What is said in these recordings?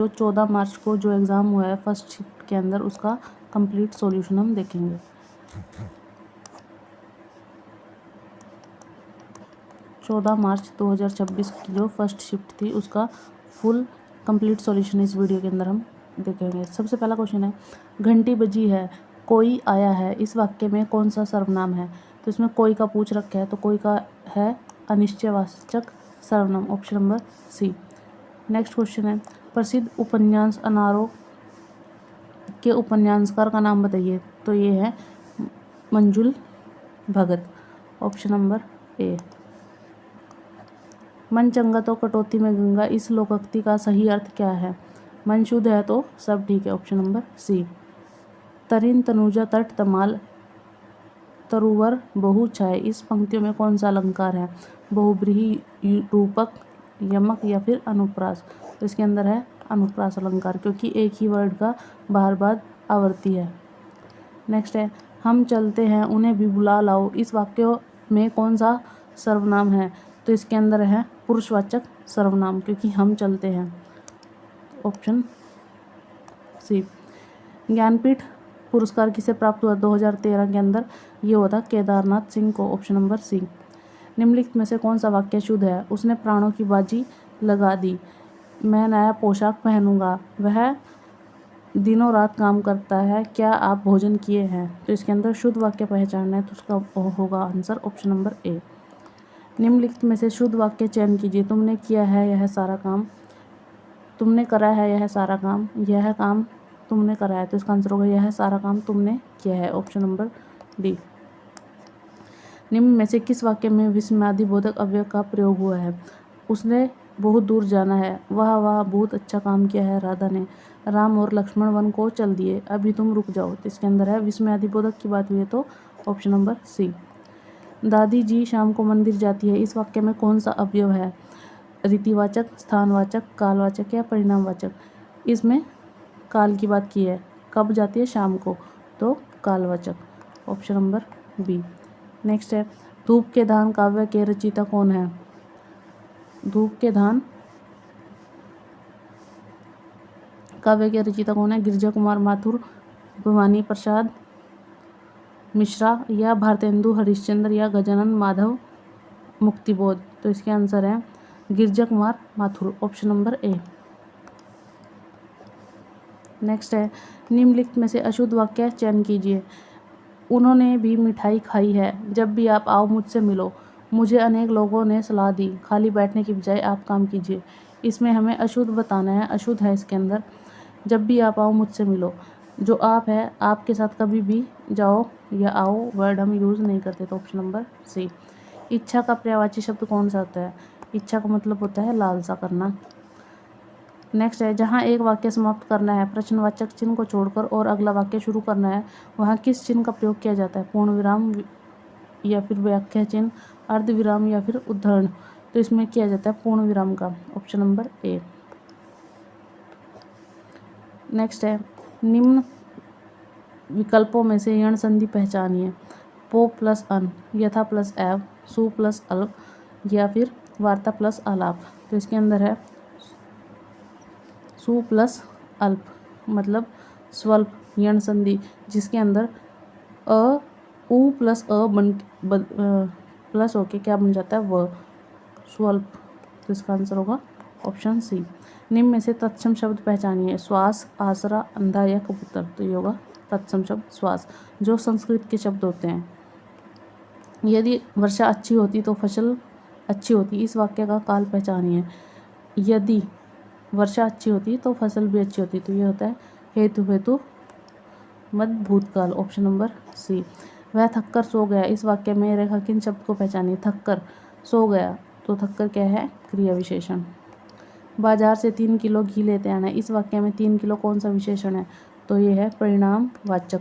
जो 14 मार्च को जो एग्ज़ाम हुआ है फर्स्ट शिफ्ट के अंदर, उसका कंप्लीट सॉल्यूशन हम देखेंगे। 14 मार्च 2026 की जो फर्स्ट शिफ्ट थी उसका फुल कंप्लीट सॉल्यूशन इस वीडियो के अंदर हम देखेंगे। सबसे पहला क्वेश्चन है, घंटी बजी है, कोई आया है, इस वाक्य में कौन सा सर्वनाम है? तो इसमें कोई का पूछ रखा है, तो कोई का है अनिश्चयवाचक सर्वनाम, option number C. Next question है, प्रसिद्ध उपन्यास अनारों के उपन्यासकार का नाम बताइए। तो ये है मंजुल भगत, ऑप्शन नंबर ए। मन चंगा तो कटौती में गंगा, इस लोकोक्ति का सही अर्थ क्या है? मन शुद्ध है तो सब ठीक है, ऑप्शन नंबर सी। तरिन तनुजा तट तमाल तरुवर बहु छाए, इस पंक्तियों में कौन सा अलंकार है? बहुब्रीहि, रूपक, यमक या फिर अनुप्रास? तो इसके अंदर है अनुप्रास अलंकार, क्योंकि एक ही वर्ड का बार बार आवर्ती है। नेक्स्ट है, हम चलते हैं उन्हें भी बुला लाओ, इस वाक्य में कौन सा सर्वनाम है? तो इसके अंदर है पुरुषवाचक सर्वनाम, क्योंकि हम चलते हैं, ऑप्शन सी। ज्ञानपीठ पुरस्कार किसे प्राप्त हुआ 2013 के अंदर? ये हुआ था केदारनाथ सिंह को, ऑप्शन नंबर सी। निम्नलिखित में से कौन सा वाक्य शुद्ध है? उसने प्राणों की बाजी लगा दी, मैं नया पोशाक पहनूंगा, वह दिनों रात काम करता है, क्या आप भोजन किए हैं? तो इसके अंदर शुद्ध वाक्य पहचानना है, तो उसका होगा आंसर ऑप्शन नंबर ए। निम्नलिखित में से शुद्ध वाक्य चयन कीजिए। तुमने किया है यह सारा काम, तुमने करा है यह सारा काम, यह काम तुमने करा है, तो इसका आंसर होगा यह सारा काम तुमने किया है, ऑप्शन नंबर डी। निम्न में से किस वाक्य में विस्मयादिबोधक अव्यय का प्रयोग हुआ है? उसने बहुत दूर जाना है, वाह वाह बहुत अच्छा काम किया है राधा ने, राम और लक्ष्मण वन को चल दिए, अभी तुम रुक जाओ। तो इसके अंदर है विस्मयादिबोधक की बात हुई है, तो ऑप्शन नंबर सी। दादी जी शाम को मंदिर जाती है, इस वाक्य में कौन सा अवयव है? रीतिवाचक, स्थानवाचक, कालवाचक या परिणामवाचक? इसमें काल की बात की है, कब जाती है? शाम को, तो कालवाचक, ऑप्शन नंबर बी। नेक्स्ट है, धूप के धान काव्य के रचयिता कौन है? धूप के धान काव्य के रचयिता कौन है? गिरिजा कुमार माथुर, भवानी प्रसाद मिश्रा या भारतेंदु हरिश्चंद्र या गजानन माधव मुक्तिबोध? तो इसके आंसर है Girija Kumar Mathur, option number A. Next है, निम्नलिखित में से अशुद्ध वाक्य चयन कीजिए। उन्होंने भी मिठाई खाई है, जब भी आप आओ मुझसे मिलो, मुझे अनेक लोगों ने सलाह दी, खाली बैठने की बजाय आप काम कीजिए। इसमें हमें अशुद्ध बताना है, अशुद्ध है इसके अंदर जब भी आप आओ मुझसे मिलो, जो आप है आपके साथ कभी भी जाओ या आओ वर्ड हम यूज़ नहीं करते, तो ऑप्शन नंबर सी। इच्छा का पर्यायवाची शब्द कौन सा होता है? इच्छा का मतलब होता है लालसा करना। नेक्स्ट है, जहाँ एक वाक्य समाप्त करना है प्रश्नवाचक चिन्ह को छोड़कर और अगला वाक्य शुरू करना है, वहाँ किस चिन्ह का प्रयोग किया जाता है? पूर्ण विराम या फिर व्याख्या चिन्ह, अर्ध विराम या फिर उद्धरण? तो इसमें किया जाता है पूर्ण विराम का, ऑप्शन नंबर ए। नेक्स्ट है, निम्न विकल्पों में से यण संधि पहचानिए। पो प्लस अन, यथा प्लस एव, सु प्लस अल्प या फिर वार्ता प्लस आलाप? तो इसके अंदर है सु प्लस अल्प, मतलब स्वल्प यण संधि, जिसके अंदर अ उ प्लस अ प्लस होके क्या बन जाता है? व, स्वल्प। तो इसका आंसर होगा ऑप्शन सी। निम्न में से तत्सम शब्द पहचानिए। श्वास, आसरा, अंधा या कबूतर? तो ये होगा तत्सम शब्द श्वास, जो संस्कृत के शब्द होते हैं। यदि वर्षा अच्छी होती तो फसल अच्छी होती, इस वाक्य का काल पहचानिए। यदि वर्षा अच्छी होती तो फसल भी अच्छी होती, तो ये होता है हेतु हेतु मद भूतकाल, ऑप्शन नंबर सी। वह थककर सो गया, इस वाक्य में रेखांकित शब्द को पहचानिए। थककर, सो गया, तो थककर क्या है? क्रिया विशेषण। बाजार से 3 किलो घी लेते आना, इस वाक्य में 3 किलो कौन सा विशेषण है? तो ये है परिणामवाचक।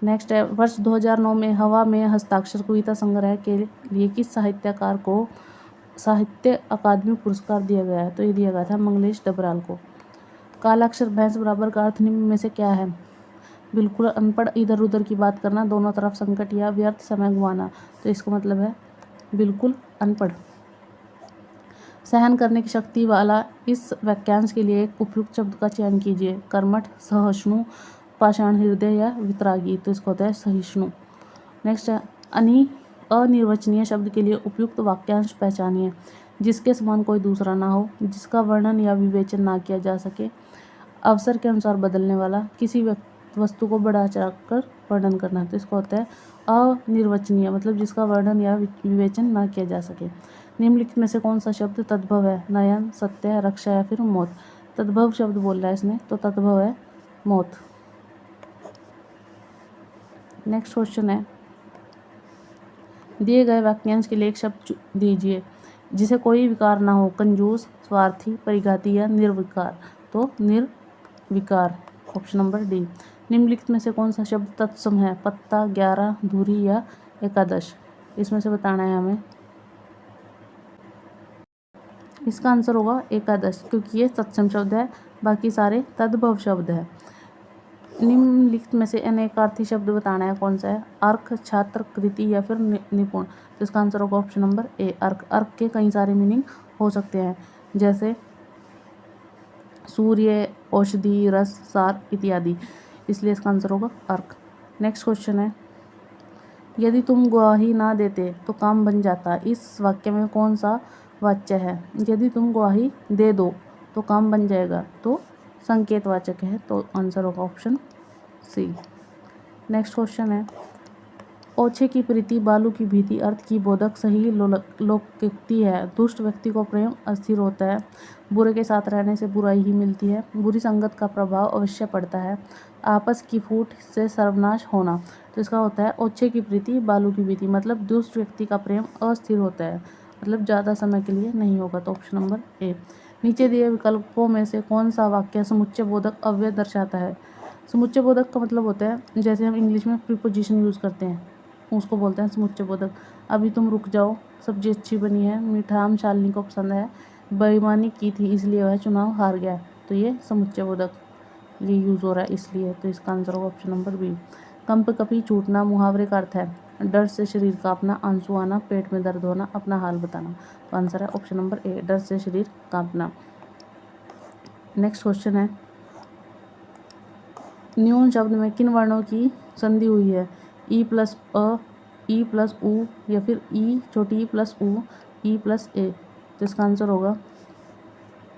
नेक्स्ट है, वर्ष 2009 में हवा में हस्ताक्षर कविता संग्रह के लिए किस साहित्यकार को साहित्य अकादमी पुरस्कार दिया गया है? तो ये दिया गया था मंगलेश डबराल को। कालाक्षर भैंस बराबर का अर्थ निम्न में से क्या है? बिल्कुल अनपढ़, इधर उधर की बात करना, दोनों तरफ संकट या व्यर्थ समय गंवाना? तो इसका मतलब है बिल्कुल अनपढ़। सहन करने की शक्ति वाला इस वाक्यांश के लिए एक उपयुक्त शब्द का चयन कीजिए। कर्मठ, सहिष्णु, पाषाण हृदय या वितरागी। तो इसको होता है सहिष्णु। नेक्स्ट है अनिर्वचनीय शब्द के लिए उपयुक्त वाक्यांश पहचानिए। जिसके समान कोई दूसरा ना हो, जिसका वर्णन या विवेचन ना किया जा सके, अवसर के अनुसार बदलने वाला, किसी वस्तु को बढ़ा चढ़ाकर वर्णन करना। तो इसको होता है अनिर्वचनीय, मतलब जिसका वर्णन या विवेचन ना किया जा सके। निम्नलिखित में से कौन सा शब्द तद्भव है? नयन, सत्य, रक्षा या फिर मौत। तद्भव शब्द बोल रहा है इसने, तो तद्भव है मौत। नेक्स्ट क्वेश्चन है, दिए गए वाक्यांश के लिए एक शब्द दीजिए जिसे कोई विकार ना हो। कंजूस, स्वार्थी, परिघाती या निर्विकार। तो निर्विकार, ऑप्शन नंबर डी। निम्नलिखित में से कौन सा शब्द तत्सम है? पत्ता, 11, धुरी या एकादश। इसमें से बताना है हमें। इसका आंसर होगा एकादश, क्योंकि ये तत्सम शब्द है, बाकी सारे तद्भव शब्द है। निम्नलिखित में से अनेकार्थी शब्द बताना है, कौन सा है? अर्क, छात्र, कृति या फिर निपुण। तो इसका आंसर होगा ऑप्शन नंबर ए, अर्क। अर्क के कई सारे मीनिंग हो सकते हैं, जैसे सूर्य, औषधि, रस, सार इत्यादि, इसलिए इसका आंसर होगा अर्क। नेक्स्ट क्वेश्चन है, यदि तुम गवाही ना देते तो काम बन जाता। इस वाक्य में कौन सा वाच्य है? यदि तुम गवाही दे दो तो काम बन जाएगा। तो संकेतवाचक है, तो आंसर होगा ऑप्शन सी। नेक्स्ट क्वेश्चन है, ओछे की प्रीति, बालू की भीति अर्थ की बोधक सही लोकोक्ति है। दुष्ट व्यक्ति को प्रेम अस्थिर होता है। बुरे के साथ रहने से बुराई ही मिलती है। बुरी संगत का प्रभाव अवश्य पड़ता है। आपस की फूट से सर्वनाश होना। तो इसका होता है ओछे की प्रीति, बालू की भीति, मतलब दुष्ट व्यक्ति का प्रेम अस्थिर होता है, मतलब ज़्यादा समय के लिए नहीं होगा। तो ऑप्शन नंबर ए। नीचे दिए विकल्पों में से कौन सा वाक्य समुच्चय बोधक अव्यय दर्शाता है? समुच्चय बोधक का मतलब होता है, जैसे हम इंग्लिश में प्रीपोजिशन यूज़ करते हैं, उसको बोलते हैं समुच्चय बोधक। अभी तुम रुक जाओ, सब्जी अच्छी बनी है, मीठा आम शालिनी को पसंद है, बेईमानी की थी इसलिए वह चुनाव हार गया। तो ये समुच्चय बोधक ये यूज़ हो रहा है इसलिए। तो इसका आंसर होगा ऑप्शन नंबर बी। कंप कपी छूटना मुहावरे का अर्थ है डर से शरीर कांपना, आंसू आना, पेट में दर्द होना, अपना हाल बताना। तो आंसर है ऑप्शन नंबर ए, डर से शरीर कांपना। नेक्स्ट क्वेश्चन है, न्यून शब्द में किन वर्णों की संधि हुई है? ई प्लस अ, ई प्लस ऊ या फिर ई छोटी ई प्लस ऊ, ई प्लस ए। तो इसका आंसर होगा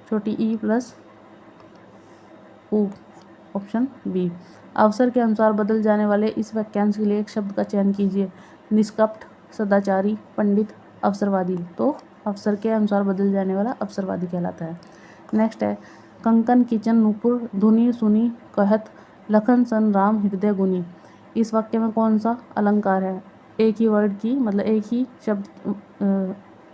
छोटी ई प्लस ऊ, ऑप्शन बी। अवसर के अनुसार बदल जाने वाले इस वाक्यांश के लिए एक शब्द का चयन कीजिए। निष्कपट, सदाचारी, पंडित, अवसरवादी। तो अवसर के अनुसार बदल जाने वाला अवसरवादी कहलाता है। नेक्स्ट है, कंकन किचन नूपुर धुनी सुनी कहत लखन सन राम हृदय गुनी। इस वाक्य में कौन सा अलंकार है? एक ही वर्ड की, मतलब एक ही शब्द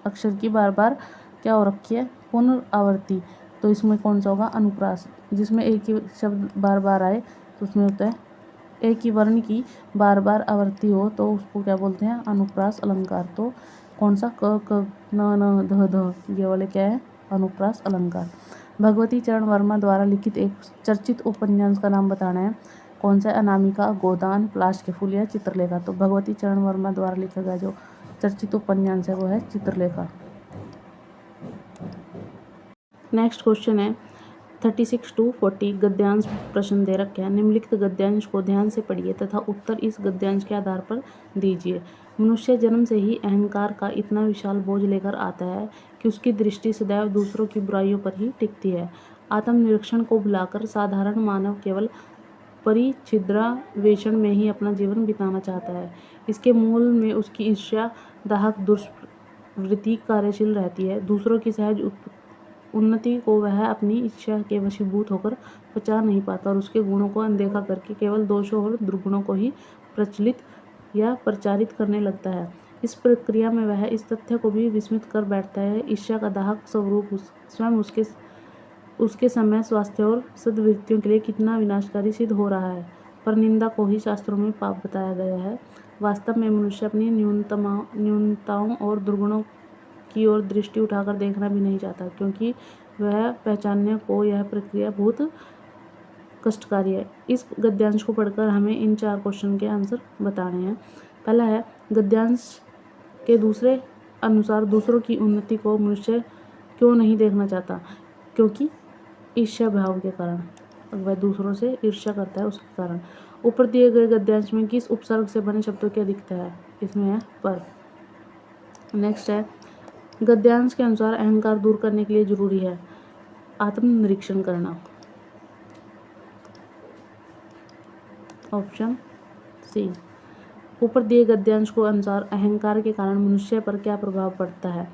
अक्षर की बार बार क्या हो रखी है? पुनरावृत्ति। तो इसमें कौन सा होगा? अनुप्रास। जिसमें एक ही शब्द बार बार आए तो उसमें होता है एक ही वर्ण की बार बार आवृत्ति हो तो उसको क्या बोलते हैं? अनुप्रास अलंकार। तो कौन सा? क न ध ध, ये वाले क्या है? अनुप्रास अलंकार। भगवती चरण वर्मा द्वारा लिखित एक चर्चित उपन्यास का नाम बताना है, कौन सा? अनामिका, गोदान, पलाश के फूल या चित्रलेखा। तो भगवती चरण वर्मा द्वारा लिखा गया जो चर्चित उपन्यास है वो है चित्रलेखा। नेक्स्ट क्वेश्चन है 36 to 40 गद्यांश प्रश्न दे रखे हैं। निम्नलिखित गद्यांश को ध्यान से पढ़िए तथा उत्तर इस गद्यांश के आधार पर दीजिए। मनुष्य जन्म से ही अहंकार का इतना विशाल बोझ लेकर आता है कि उसकी दृष्टि सदैव दूसरों की बुराइयों पर ही टिकती है। आत्मनिरीक्षण को भुलाकर साधारण मानव केवल परिच्छिद्रान्वेषण में ही अपना जीवन बिताना चाहता है। इसके मूल में उसकी ईर्ष्या दाहक दुष्वृत्ति कार्यशील रहती है। दूसरों की सहज उन्नति को वह अपनी इच्छा के वशीभूत होकर पचा नहीं पाता और उसके गुणों को अनदेखा करके केवल दोषों और दुर्गुणों को ही प्रचलित या प्रचारित करने लगता है। इस प्रक्रिया में वह इस तथ्य को भी विस्मृत कर बैठता है ईर्ष्या का दाहक स्वरूप स्वयं उसके समय स्वास्थ्य और सद्वृत्तियों के लिए कितना विनाशकारी सिद्ध हो रहा है। पर निंदा को ही शास्त्रों में पाप बताया गया है। वास्तव में मनुष्य अपनी न्यूनताओं और दुर्गुणों की ओर दृष्टि उठाकर देखना भी नहीं चाहता, क्योंकि वह पहचानने को यह प्रक्रिया बहुत कष्टकारी है। इस गद्यांश को पढ़कर हमें इन 4 क्वेश्चन के आंसर बताने हैं। पहला है, गद्यांश के दूसरे अनुसार दूसरों की उन्नति को मनुष्य क्यों नहीं देखना चाहता? क्योंकि ईर्ष्या भाव के कारण, वह दूसरों से ईर्ष्या करता है उसके कारण। ऊपर दिए गए गद्यांश में किस उपसर्ग से बने शब्दों की अधिकता है? इसमें है पर। नेक्स्ट है, गद्यांश के अनुसार अहंकार दूर करने के लिए जरूरी है आत्मनिरीक्षण करना। Option C. ऊपर दिए गद्यांश को अनुसार अहंकार के कारण मनुष्य पर क्या प्रभाव पड़ता है?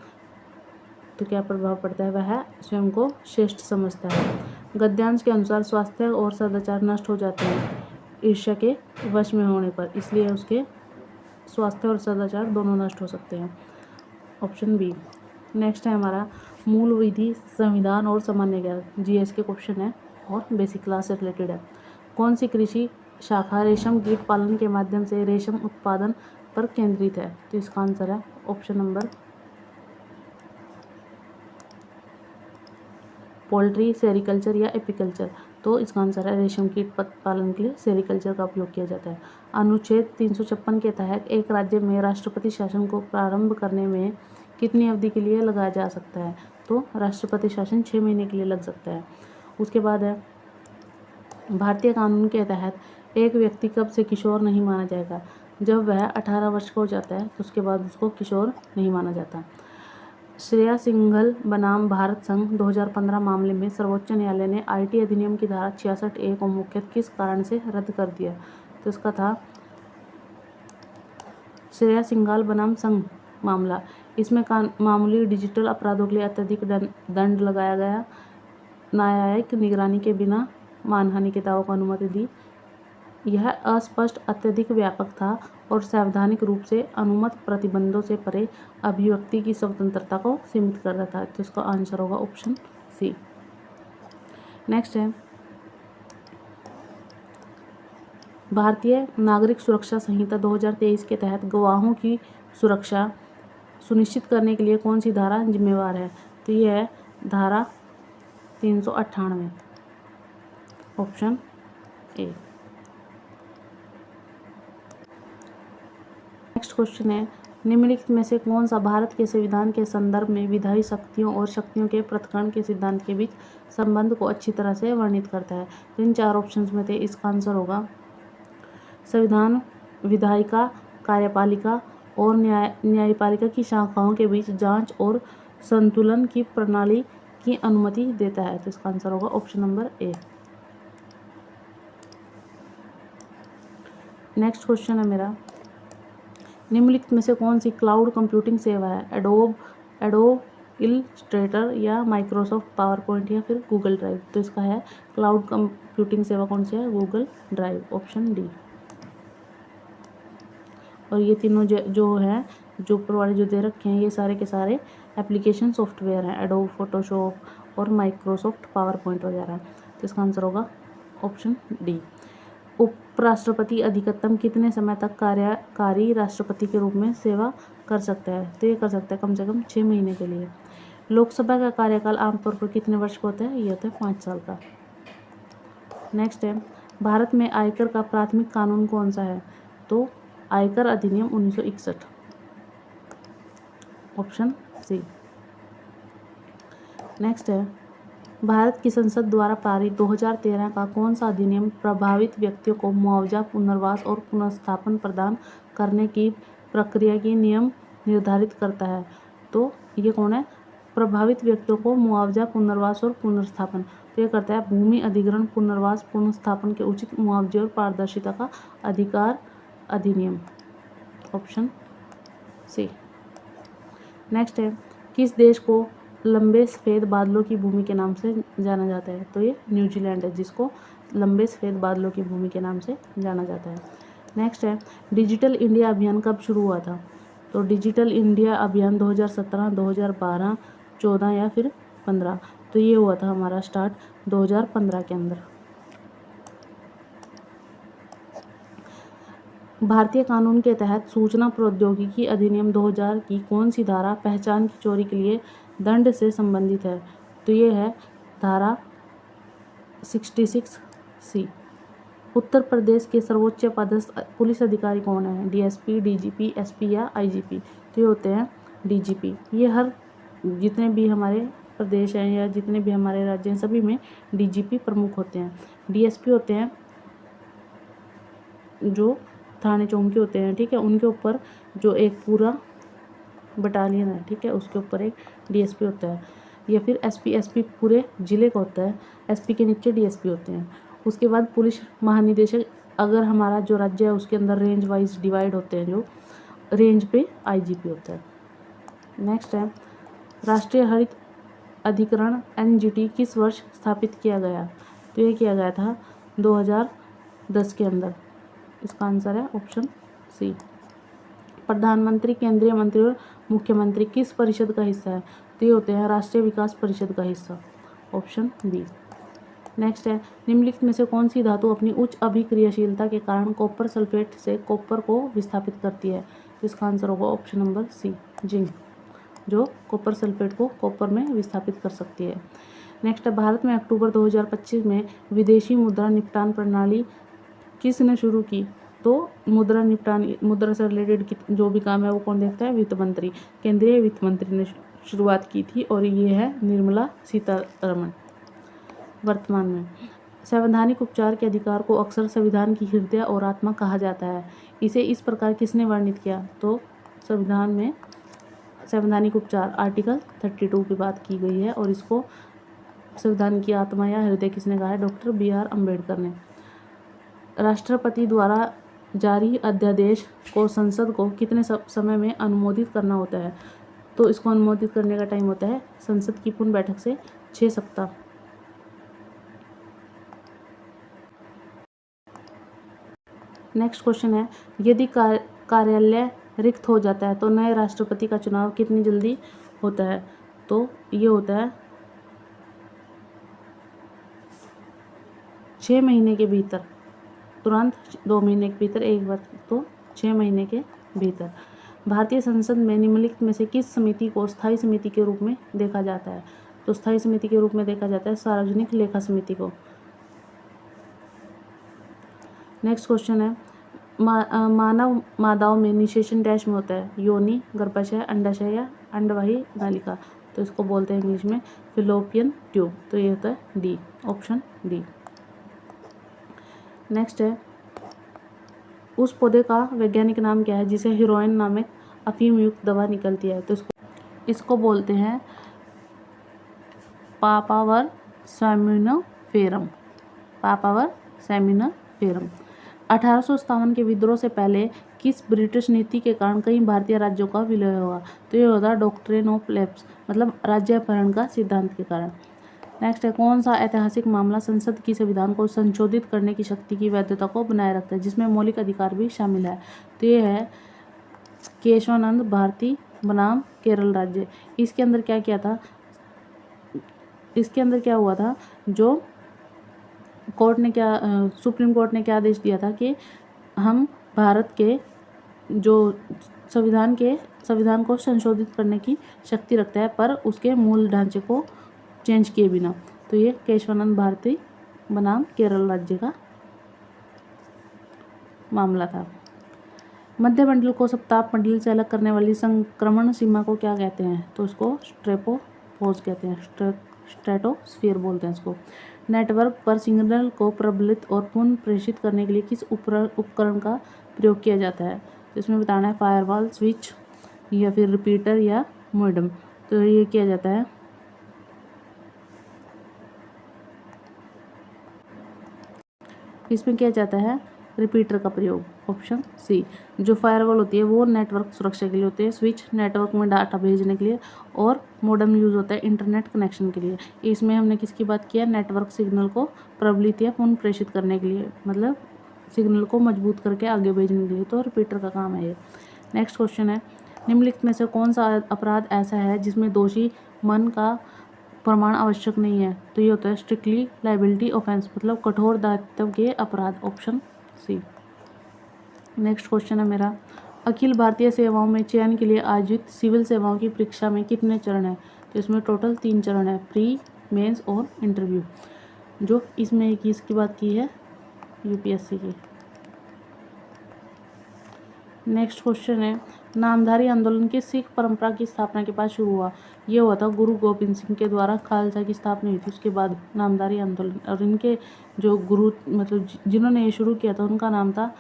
तो क्या प्रभाव पड़ता है? वह स्वयं को श्रेष्ठ समझता है। गद्यांश के अनुसार स्वास्थ्य और सदाचार नष्ट हो जाते हैं ईर्ष्या के वश में होने पर, इसलिए उसके स्वास्थ्य और सदाचार दोनों नष्ट हो सकते हैं। Option B. नेक्स्ट है हमारा मूल विधि, संविधान और सामान्य ज्ञान। जीएस के क्वेश्चन है और बेसिक क्लास से रिलेटेड है। कौन सी कृषि शाखा रेशम कीट पालन के माध्यम से रेशम उत्पादन पर केंद्रित है? तो इसका आंसर है ऑप्शन नंबर पोल्ट्री, सेरिकल्चर या एपीकल्चर। तो इसका आंसर है रेशम कीट पालन के लिए सेरिकल्चर का उपयोग किया जाता है। अनुच्छेद 356 के तहत एक राज्य में राष्ट्रपति शासन को प्रारंभ करने में कितनी अवधि के लिए लगाया जा सकता है? तो राष्ट्रपति शासन 6 महीने के लिए लग सकता है। उसके बाद है भारतीय कानून के तहत एक व्यक्ति कब से किशोर नहीं माना जाएगा? जब वह 18 वर्ष का हो जाता है तो उसके बाद उसको किशोर नहीं माना जाता। श्रेया सिंघल बनाम भारत संघ 2015 मामले में सर्वोच्च न्यायालय ने आईटी अधिनियम की धारा 66A को मुख्यतः किस कारण से रद्द कर दिया? तो इसका था श्रेया सिंघल बनाम संघ मामला। इसमें मामूली डिजिटल अपराधों के लिए अत्यधिक दंड लगाया गया, न्यायिक निगरानी के बिना मानहानि के दावों को अनुमति दी, यह अस्पष्ट, अत्यधिक व्यापक था और सैद्धांतिक रूप से अनुमत प्रतिबंधों से परे अभिव्यक्ति की स्वतंत्रता को सीमित करता था। तो इसका आंसर होगा ऑप्शन सी। नेक्स्ट है भारतीय नागरिक सुरक्षा संहिता 2023 के तहत गवाहों की सुरक्षा सुनिश्चित करने के लिए कौन सी धारा जिम्मेवार है? तो यह है धारा 398। Option A. नेक्स्ट क्वेश्चन है निम्नलिखित में से कौन सा भारत के संविधान के संदर्भ में विधायी शक्तियों और शक्तियों के पृथक्करण के सिद्धांत के बीच संबंध को अच्छी तरह से वर्णित करता है? तो इन 4 ऑप्शंस में से इसका आंसर होगा संविधान विधायिका, कार्यपालिका और न्यायपालिका की शाखाओं के बीच जांच और संतुलन की प्रणाली की अनुमति देता है। तो इसका आंसर होगा option number A. Next question है मेरा निम्नलिखित में से कौन सी क्लाउड कंप्यूटिंग सेवा है? एडोब इलस्ट्रेटर या माइक्रोसॉफ्ट पावर पॉइंट या फिर गूगल ड्राइव? तो इसका है क्लाउड कंप्यूटिंग सेवा कौन सी है? Google drive. Option D. और ये तीनों जो है जो ऊपर वाले जो दे रखे हैं ये सारे के सारे एप्लीकेशन सॉफ्टवेयर हैं, एडोब, फोटोशॉप और माइक्रोसॉफ्ट पावर पॉइंट वगैरह। तो इसका आंसर होगा ऑप्शन डी। उपराष्ट्रपति अधिकतम कितने समय तक कार्यकारी राष्ट्रपति के रूप में सेवा कर सकता है? तो ये कर सकता है कम से कम 6 महीने के लिए। लोकसभा का कार्यकाल आमतौर पर कितने वर्ष का होता है? ये होता है 5 साल का। नेक्स्ट है भारत में आयकर का प्राथमिक कानून कौन सा है? तो आयकर अधिनियम 1961। Option C. नेक्स्ट है भारत की संसद द्वारा पारित 2013 का कौन सा अधिनियम प्रभावित व्यक्तियों को मुआवजा, पुनर्वास और पुनर्स्थापन प्रदान करने की प्रक्रिया की नियम निर्धारित करता है? तो ये कौन है? प्रभावित व्यक्तियों को मुआवजा, पुनर्वास और पुनर्स्थापन। तो ये करता है भूमि अधिग्रहण, पुनर्वास, पुनर्स्थापन के उचित मुआवजे और पारदर्शिता का अधिकार अधिनियम। Option C. नेक्स्ट है किस देश को लंबे सफ़ेद बादलों की भूमि के नाम से जाना जाता है? तो ये न्यूजीलैंड है जिसको लंबे सफ़ेद बादलों की भूमि के नाम से जाना जाता है। नेक्स्ट है डिजिटल इंडिया अभियान कब शुरू हुआ था? तो डिजिटल इंडिया अभियान 2017, 2012, 14 या फिर 15? तो ये हुआ था हमारा स्टार्ट 2015 के अंदर। भारतीय कानून के तहत सूचना प्रौद्योगिकी अधिनियम 2000 की कौन सी धारा पहचान की चोरी के लिए दंड से संबंधित है? तो ये है धारा 66C। उत्तर प्रदेश के सर्वोच्च पदस्थ पुलिस अधिकारी कौन है? डीएसपी, डीजीपी, एसपी या आईजीपी? तो ये होते हैं डीजीपी। ये हर जितने भी हमारे प्रदेश हैं या जितने भी हमारे राज्य हैं सभी में डीजीपी प्रमुख होते हैं। डीएसपी होते हैं जो थाने चौकी होते हैं, ठीक है, उनके ऊपर जो एक पूरा बटालियन है, ठीक है, उसके ऊपर एक डीएसपी होता है। या फिर एसपी पूरे जिले का होता है, एसपी के नीचे डीएसपी होते हैं। उसके बाद पुलिस महानिदेशक, अगर हमारा जो राज्य है उसके अंदर रेंज वाइज डिवाइड होते हैं, जो रेंज पे आईजीपी होता है। नेक्स्ट है राष्ट्रीय हरित अधिकरण एनजीटी किस वर्ष स्थापित किया गया? तो ये किया गया था 2010 के अंदर। इसका आंसर है ऑप्शन सी। प्रधानमंत्री, केंद्रीय मंत्री और मुख्यमंत्री किस परिषद का हिस्सा है? तो ये होते हैं राष्ट्रीय विकास परिषद का हिस्सा, ऑप्शन बी। नेक्स्ट है निम्नलिखित में से कौन सी धातु अपनी उच्च अभिक्रियाशीलता के कारण कॉपर सल्फेट से कॉपर को विस्थापित करती है? तो इसका आंसर होगा ऑप्शन नंबर सी, जिंक, जो कॉपर सल्फेट को कॉपर में विस्थापित कर सकती है। नेक्स्ट है भारत में अक्टूबर 2025 में विदेशी मुद्रा निपटान प्रणाली किसने शुरू की? तो मुद्रा निपटान, मुद्रा से रिलेटेड जो भी काम है वो कौन देखता है? वित्त मंत्री, केंद्रीय वित्त मंत्री ने शुरुआत की थी और ये है निर्मला सीतारमण। वर्तमान में संवैधानिक उपचार के अधिकार को अक्सर संविधान की हृदय और आत्मा कहा जाता है। इसे इस प्रकार किसने वर्णित किया? तो संविधान में संवैधानिक उपचार आर्टिकल 32 की बात की गई है और इसको संविधान की आत्मा या हृदय किसने कहा है? डॉक्टर BR अम्बेडकर ने। राष्ट्रपति द्वारा जारी अध्यादेश को संसद को कितने समय में अनुमोदित करना होता है? तो इसको अनुमोदित करने का टाइम होता है संसद की पूर्ण बैठक से 6 सप्ताह। नेक्स्ट क्वेश्चन है यदि कार्यालय रिक्त हो जाता है तो नए राष्ट्रपति का चुनाव कितनी जल्दी होता है? तो ये होता है 6 महीने के भीतर, तुरंत 2 महीने के भीतर एक बार, तो 6 महीने के भीतर। भारतीय संसद में निम्नलिखित में से किस समिति को स्थायी समिति के रूप में देखा जाता है? तो स्थायी समिति के रूप में देखा जाता है सार्वजनिक लेखा समिति को। नेक्स्ट क्वेश्चन है मानव मादाओं में निषेचन डैश में होता है? योनि, गर्भाशय, अंडाशय या अंडवाही नलिका। तो इसको बोलते हैं इंग्लिश में फिलोपियन ट्यूब। तो ये होता है डी, ऑप्शन डी। नेक्स्ट है उस पौधे का वैज्ञानिक नाम क्या है जिसे हीरोइन नामक अफीम युक्त दवा निकलती है? तो इसको बोलते हैं पापावर सैमिनोफेरम, पापावर सैमिनोफेरम। 1857 के विद्रोह से पहले किस ब्रिटिश नीति के कारण कई भारतीय राज्यों का विलय हुआ? तो ये होता है डॉक्ट्रिन ऑफ लैप्स, मतलब राज्यापहरण का सिद्धांत के कारण। नेक्स्ट है कौन सा ऐतिहासिक मामला संसद की संविधान को संशोधित करने की शक्ति की वैधता को बनाए रखता है, जिसमें मौलिक अधिकार भी शामिल है? तो ये है केशवानंद भारती बनाम केरल राज्य। इसके अंदर क्या किया था? इसके अंदर क्या हुआ था, जो कोर्ट ने क्या सुप्रीम कोर्ट ने क्या आदेश दिया था कि हम भारत के जो संविधान को संशोधित करने की शक्ति रखता है पर उसके मूल ढांचे को चेंज किए बिना। तो ये केशवानंद भारती बनाम केरल राज्य का मामला था। मध्य मंडल को सप्ताह मंडल से अलग करने वाली संक्रमण सीमा को क्या कहते हैं? तो इसको स्ट्रेपोफोज कहते हैं, स्ट्रेटोस्फीयर बोलते हैं इसको। नेटवर्क पर सिग्नल को प्रबलित और पुनः प्रेषित करने के लिए किस उपकरण का प्रयोग किया जाता है? तो इसमें बताना है फायरवॉल, स्विच या फिर रिपीटर या मॉडेम। तो ये किया जाता है इसमें किया जाता है रिपीटर का प्रयोग, ऑप्शन सी। जो फायरवॉल होती है वो नेटवर्क सुरक्षा के लिए होती है, स्विच नेटवर्क में डाटा भेजने के लिए और मॉडेम यूज होता है इंटरनेट कनेक्शन के लिए। इसमें हमने किसकी बात की है? नेटवर्क सिग्नल को प्रबलित या पुनः प्रेषित करने के लिए, मतलब सिग्नल को मजबूत करके आगे भेजने के लिए, तो रिपीटर का काम है ये। नेक्स्ट क्वेश्चन है निम्नलिखित में से कौन सा अपराध ऐसा है जिसमें दोषी मन का प्रमाण आवश्यक नहीं है? तो ये होता है स्ट्रिक्टली लाइबिलिटी ऑफेंस, मतलब कठोर दायित्व के अपराध, ऑप्शन सी। नेक्स्ट क्वेश्चन है मेरा अखिल भारतीय सेवाओं में चयन के लिए आयोजित सिविल सेवाओं की परीक्षा में कितने चरण हैं? तो इसमें टोटल 3 चरण है, प्री, मेंस और इंटरव्यू। जो इसमें किसकी बात की है? यूपीएससी की। नेक्स्ट क्वेश्चन है नामधारी आंदोलन किस सिख परंपरा की स्थापना के बाद शुरू हुआ? ये हुआ था गुरु गोबिंद सिंह के द्वारा खालसा की स्थापना हुई थी, उसके बाद नामधारी आंदोलन। और इनके जो गुरु मतलब जिन्होंने ये शुरू किया था उनका नाम था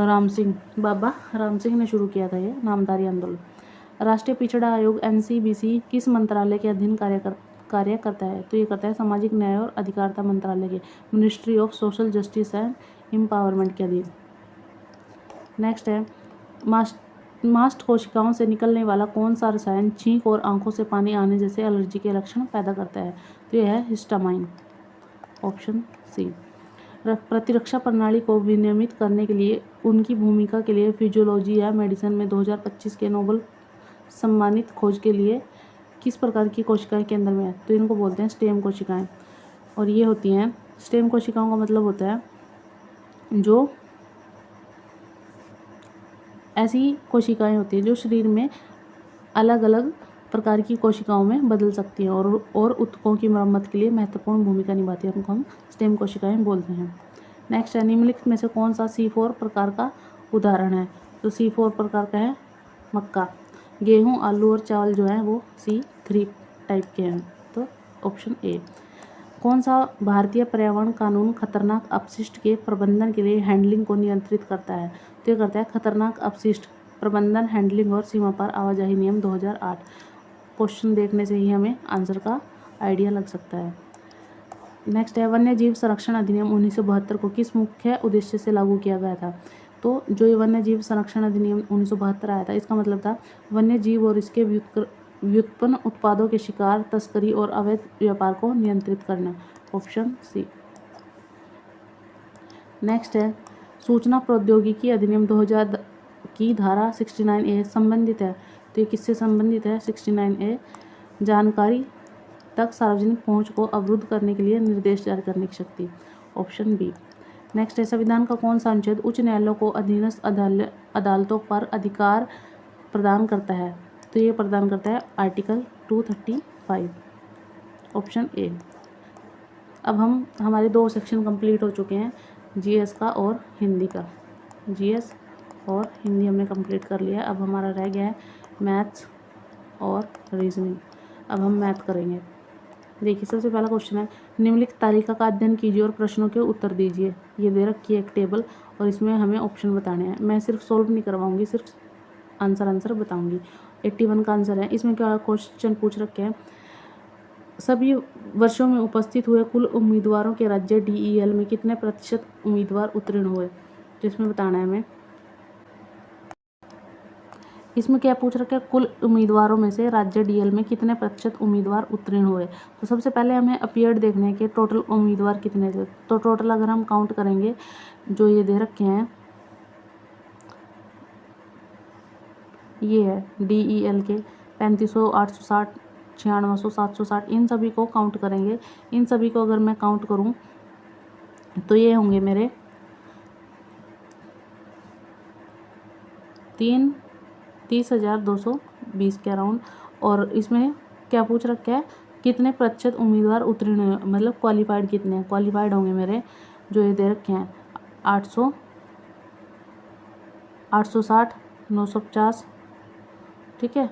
राम सिंह। बाबा राम सिंह ने शुरू किया था ये नामधारी आंदोलन। राष्ट्रीय पिछड़ा आयोग NCBC किस मंत्रालय के अधीन कार्य करता है? तो ये करता है सामाजिक न्याय और अधिकारिता मंत्रालय के, ministry of social justice and empowerment के अधीन। नेक्स्ट है मास्ट कोशिकाओं से निकलने वाला कौन सा रसायन छींक और आंखों से पानी आने जैसे एलर्जी के लक्षण पैदा करता है? तो यह है हिस्टामाइन, ऑप्शन सी। प्रतिरक्षा प्रणाली को विनियमित करने के लिए उनकी भूमिका के लिए फिजियोलॉजी या मेडिसिन में 2025 के नोबेल सम्मानित खोज के लिए किस प्रकार की कोशिकाएं केंद्र में है? तो इनको बोलते हैं स्टेम कोशिकाएं। और ये होती हैं स्टेम कोशिकाओं का मतलब होता है जो ऐसी कोशिकाएं होती हैं जो शरीर में अलग अलग प्रकार की कोशिकाओं में बदल सकती हैं और ऊतकों की मरम्मत के लिए महत्वपूर्ण भूमिका निभाती है, उनको हम स्टेम कोशिकाएं बोलते हैं। नेक्स्ट है निम्नलिखित में से कौन सा C4 प्रकार का उदाहरण है? तो C4 प्रकार का है मक्का। गेहूं, आलू और चावल जो है वो C3 टाइप के हैं, तो ऑप्शन ए। कौन सा भारतीय पर्यावरण कानून खतरनाक अपशिष्ट के प्रबंधन के लिए हैंडलिंग को नियंत्रित करता है? तो ये करता है खतरनाक अपशिष्ट प्रबंधन, हैंडलिंग और सीमा पार आवाजाही नियम 2008। क्वेश्चन देखने से ही हमें आंसर का आइडिया लग सकता है। नेक्स्ट है वन्य जीव संरक्षण अधिनियम 1972 को किस मुख्य उद्देश्य से लागू किया गया था? तो जो ये वन्य जीव संरक्षण अधिनियम 1972 आया था इसका मतलब था वन्य जीव और इसके व्युत्पन्न उत्पादों के शिकार, तस्करी और अवैध व्यापार को नियंत्रित करना, ऑप्शन सी। नेक्स्ट है सूचना प्रौद्योगिकी अधिनियम 2000 की धारा 69A संबंधित है। तो ये किससे संबंधित है? 69A जानकारी तक सार्वजनिक पहुंच को अवरुद्ध करने के लिए निर्देश जारी करने की शक्ति, ऑप्शन बी। नेक्स्ट है संविधान का कौन सा अनुच्छेद उच्च न्यायालयों को अधीनस्थ अदालतों पर अधिकार प्रदान करता है? तो ये प्रदान करता है आर्टिकल 235, ऑप्शन ए। अब हमारे 2 सेक्शन कंप्लीट हो चुके हैं, GS का और हिंदी का। GS और हिंदी हमने कंप्लीट कर लिया। अब हमारा रह गया है मैथ्स और रीजनिंग। अब हम मैथ करेंगे। देखिए सबसे पहला क्वेश्चन है निम्नलिखित तालिका का अध्ययन कीजिए और प्रश्नों के उत्तर दीजिए। ये दे रखी है एक टेबल और इसमें हमें ऑप्शन बताने हैं। मैं सिर्फ सोल्व नहीं करवाऊंगी, सिर्फ आंसर बताऊंगी। 81 का आंसर है। इसमें क्या क्वेश्चन पूछ रखे हैं, सभी वर्षों में उपस्थित हुए कुल उम्मीदवारों के राज्य DEL में कितने प्रतिशत उम्मीदवार उत्तीर्ण हुए? तो इसमें बताना है हमें। इसमें क्या पूछ रखा है, कुल उम्मीदवारों में से राज्य DL में कितने प्रतिशत उम्मीदवार उत्तीर्ण हुए। तो सबसे पहले हमें अपीयर्ड देखने हैं कि टोटल उम्मीदवार कितने थे। तो टोटल अगर हम काउंट करेंगे जो ये दे रखे हैं, ये है DEL के 3500, 860, 9600, 760, इन सभी को काउंट करेंगे। इन सभी को अगर मैं काउंट करूं तो ये होंगे मेरे 30,220 के अराउंड। और इसमें क्या पूछ रखा है, कितने प्रतिशत उम्मीदवार उत्तीर्ण हुए, मतलब क्वालिफाइड कितने हैं। क्वालिफाइड होंगे मेरे जो ये दे रखे हैं 800, 860, 950, ठीक है,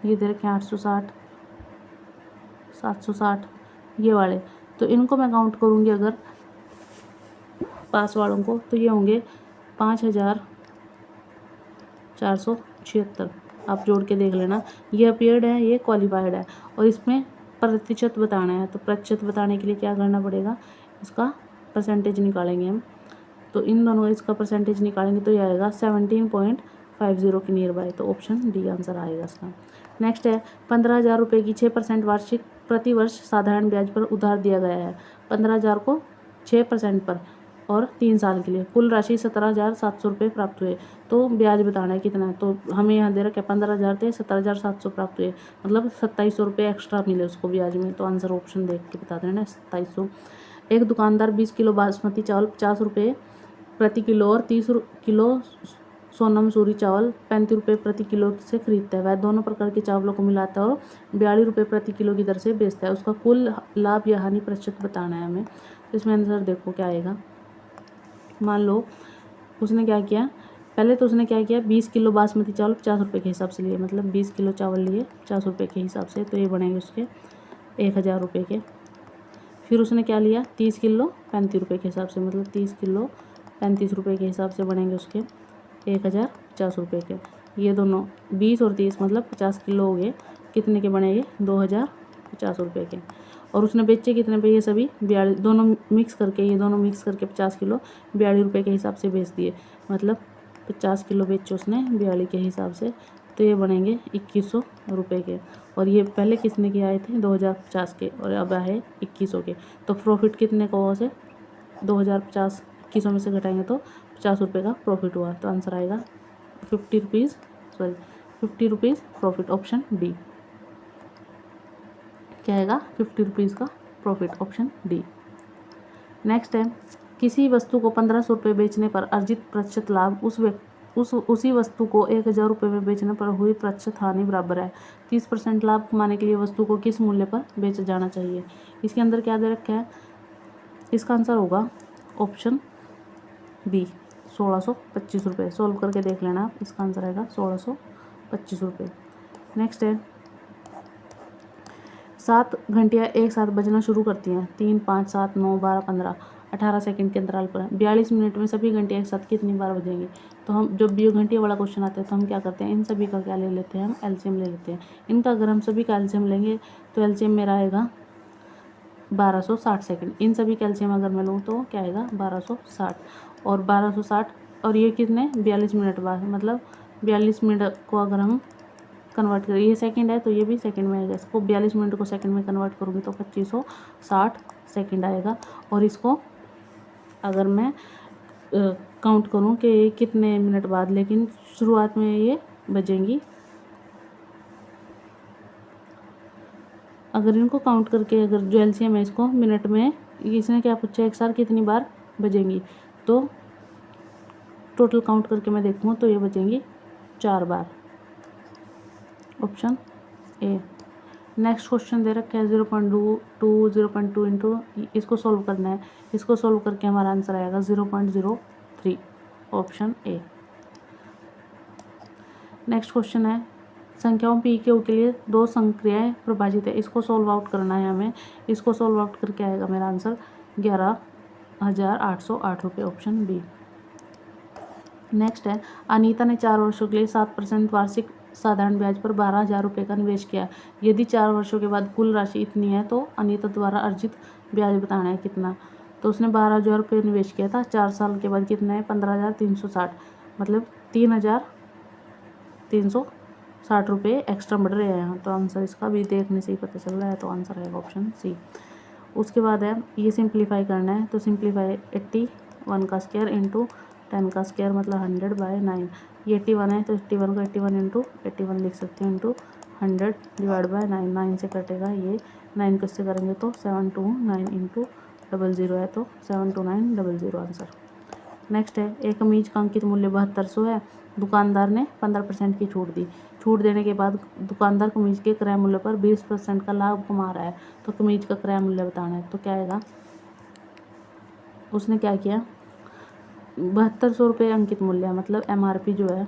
ये दे रखे हैं 860, 760, ये वाले। तो इनको मैं काउंट करूँगी अगर पास वालों को, तो ये होंगे 5,476। आप जोड़ के देख लेना, ये अपीयर्ड है, ये क्वालिफाइड है। और इसमें प्रतिशत बताना है, तो प्रतिशत बताने के लिए क्या करना पड़ेगा, इसका परसेंटेज निकालेंगे हम। तो इन दोनों इसका परसेंटेज निकालेंगे तो ये आएगा 17.50 के नियर बाय। तो ऑप्शन डी आंसर आएगा इसका। नेक्स्ट है 15,000 रुपये की 6% वार्षिक प्रतिवर्ष साधारण ब्याज पर उधार दिया गया है। 15,000 को 6% पर और 3 साल के लिए कुल राशि 17,700 रुपये प्राप्त हुए। तो ब्याज बताना है कितना है। तो हमें यहाँ दे रखा है 15,000 थे, 17,700 प्राप्त हुए, मतलब 2,700 रुपये एक्स्ट्रा मिले उसको ब्याज में। तो आंसर ऑप्शन देख के बता देना 2,700। एक दुकानदार 20 किलो बासमती चावल 50 रुपये प्रति किलो और 30 किलो सोनम सूरी चावल 35 रुपये प्रति किलो से खरीदता है। वह दोनों प्रकार के चावलों को मिलाता है और 42 रुपये प्रति किलो की दर से बेचता है। उसका कुल लाभ या हानि प्रतिशत बताना है हमें। तो इसमें आंसर देखो क्या आएगा। मान लो उसने क्या किया, पहले तो उसने क्या किया, 20 किलो बासमती चावल 50 रुपये के हिसाब से लिए, मतलब 20 किलो चावल लिए 50 रुपये के हिसाब से, तो ये बनेंगे उसके 1000 रुपये के। फिर उसने क्या लिया, 30 किलो 35 रुपये के हिसाब से, मतलब 30 किलो 35 रुपये के हिसाब से बनेंगे उसके 1050 रुपये के। ये दोनों 20 और 30 मतलब 50 किलो हो गए, कितने के बनेंगे, 2050 रुपये के। और उसने बेचे कितने पे, ये सभी 42, दोनों मिक्स करके, ये दोनों मिक्स करके 50 किलो 42 रुपये के हिसाब से बेच दिए, मतलब 50 किलो बेचे उसने 42 के हिसाब से, तो ये बनेंगे 2100 रुपये के। और ये पहले कितने के आए थे, 2050 के, और अब आए 2100 के। तो प्रॉफिट कितने का हुआ से, 2050 2100 में से घटाएंगे तो 50 रुपये का प्रॉफिट हुआ। तो आंसर आएगा 50 रुपीज़ प्रॉफिट, ऑप्शन डी। क्या आएगा, 50 रुपीज़ का प्रॉफिट, ऑप्शन डी। नेक्स्ट है, किसी वस्तु को 1500 रुपये बेचने पर अर्जित प्रतिशत लाभ उसी वस्तु को 1000 रुपये में बेचने पर हुई प्रतिशत हानि बराबर है। 30% लाभ कमाने के लिए वस्तु को किस मूल्य पर बेचा जाना चाहिए। इसके अंदर क्या दे रखा है, इसका आंसर होगा ऑप्शन बी 1625 रुपये। सोल्व करके देख लेना आप, इसका आंसर आएगा 1625 रुपये। नेक्स्ट है, 7 घंटियाँ एक साथ बजना शुरू करती हैं, 3, 5, 7, 9, 12, 15, 18 सेकंड के अंतराल पर। 42 मिनट में सभी घंटियाँ एक साथ कितनी बार बजेंगी। तो हम जब भी घंटिया वाला क्वेश्चन आता है तो हम क्या करते हैं, इन सभी का क्या ले लेते हैं, हम एलसीएम ले लेते हैं। इनका अगर हम सभी का एलसीएम लेंगे तो एलसीएम मेरा आएगा 1260 सेकंड। इन सभी का एलसीएम अगर मैं लूँ तो क्या आएगा, 1260 और 1260, और ये कितने 42 मिनट बाद, मतलब 42 मिनट को अगर हम कन्वर्ट करें, ये सेकंड है तो ये भी सेकंड में आएगा, इसको 42 मिनट को सेकंड में कन्वर्ट करूँगी तो 2560 सेकंड आएगा। और इसको अगर मैं काउंट करूँ कि कितने मिनट बाद, लेकिन शुरुआत में ये बजेंगी, अगर इनको काउंट करके अगर जो एलसीएम है इसको मिनट में, इसने क्या पूछा, एक साथ कितनी बार बजेंगी, तो टोटल काउंट करके मैं देखूँ तो ये बजेंगी 4 बार, ऑप्शन ए। नेक्स्ट क्वेश्चन दे रखा है 0.2 इंटू, इसको सॉल्व करना है, इसको सॉल्व करके हमारा आंसर आएगा 0.03, ऑप्शन ए। नेक्स्ट क्वेश्चन है, संख्याओं पी क्यू के लिए 2 संक्रियाएं प्रभाजित है, इसको सॉल्व आउट करना है हमें। इसको सॉल्व आउट करके आएगा मेरा आंसर 11,808 रुपये, ऑप्शन बी। नेक्स्ट है, अनीता ने 4 वर्षों के लिए 7% वार्षिक साधारण ब्याज पर 12,000 रुपये का निवेश किया। यदि 4 वर्षों के बाद कुल राशि इतनी है तो अनीता द्वारा अर्जित ब्याज बताना है कितना। तो उसने 12,000 रुपये निवेश किया था, 4 साल के बाद कितना है, 15,360, मतलब 3,360 रुपये एक्स्ट्रा बढ़ रहे हैं यहाँ। तो आंसर इसका भी देखने से ही पता चल रहा है, तो आंसर आएगा ऑप्शन सी। उसके बाद है, ये सिंप्लीफाई करना है, तो सिंप्लीफाई 81 का स्क्वायर इंटू 10 का स्क्वायर मतलब 100/9। ये 81 है तो 81 को 81 इंटू 81 लिख सकते हैं, इंटू 100 डिवाइड बाय 9, 9 से कटेगा ये, 9 को इससे करेंगे तो 729 इंटू 00 है, तो 72900 आंसर। नेक्स्ट है, एक कमीज का अंकित मूल्य 7200 है, दुकानदार ने 15% की छूट दी। छूट देने के बाद दुकानदार कमीज के क्रय मूल्य पर 20% का लाभ कमा रहा है, तो कमीज का क्रय मूल्य बताना है। तो क्या आएगा, उसने क्या किया, 7200 रुपये अंकित मूल्य है, मतलब MRP जो है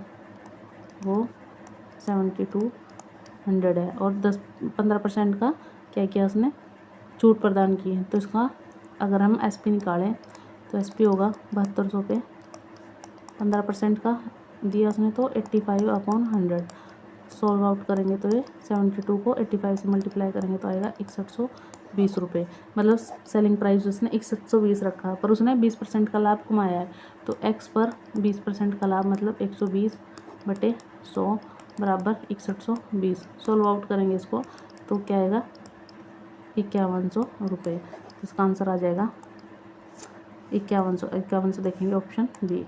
वो 7200 है, और 15% का क्या किया उसने, छूट प्रदान की है। तो इसका अगर हम SP निकालें तो SP होगा 7200 पे 15% का दिया उसने तो 85/100। सॉल्व आउट करेंगे तो ये 72 को 85 से मल्टीप्लाई करेंगे तो आएगा 6120 रुपये, मतलब सेलिंग प्राइस उसने 6120 रखा, पर उसने 20% का लाभ कमाया है। तो x पर 20% का लाभ मतलब 120/100 बराबर 6120। सॉल्व आउट करेंगे इसको तो क्या आएगा, 5100 रुपये। इसका आंसर आ जाएगा 5100 देखेंगे, ऑप्शन बी।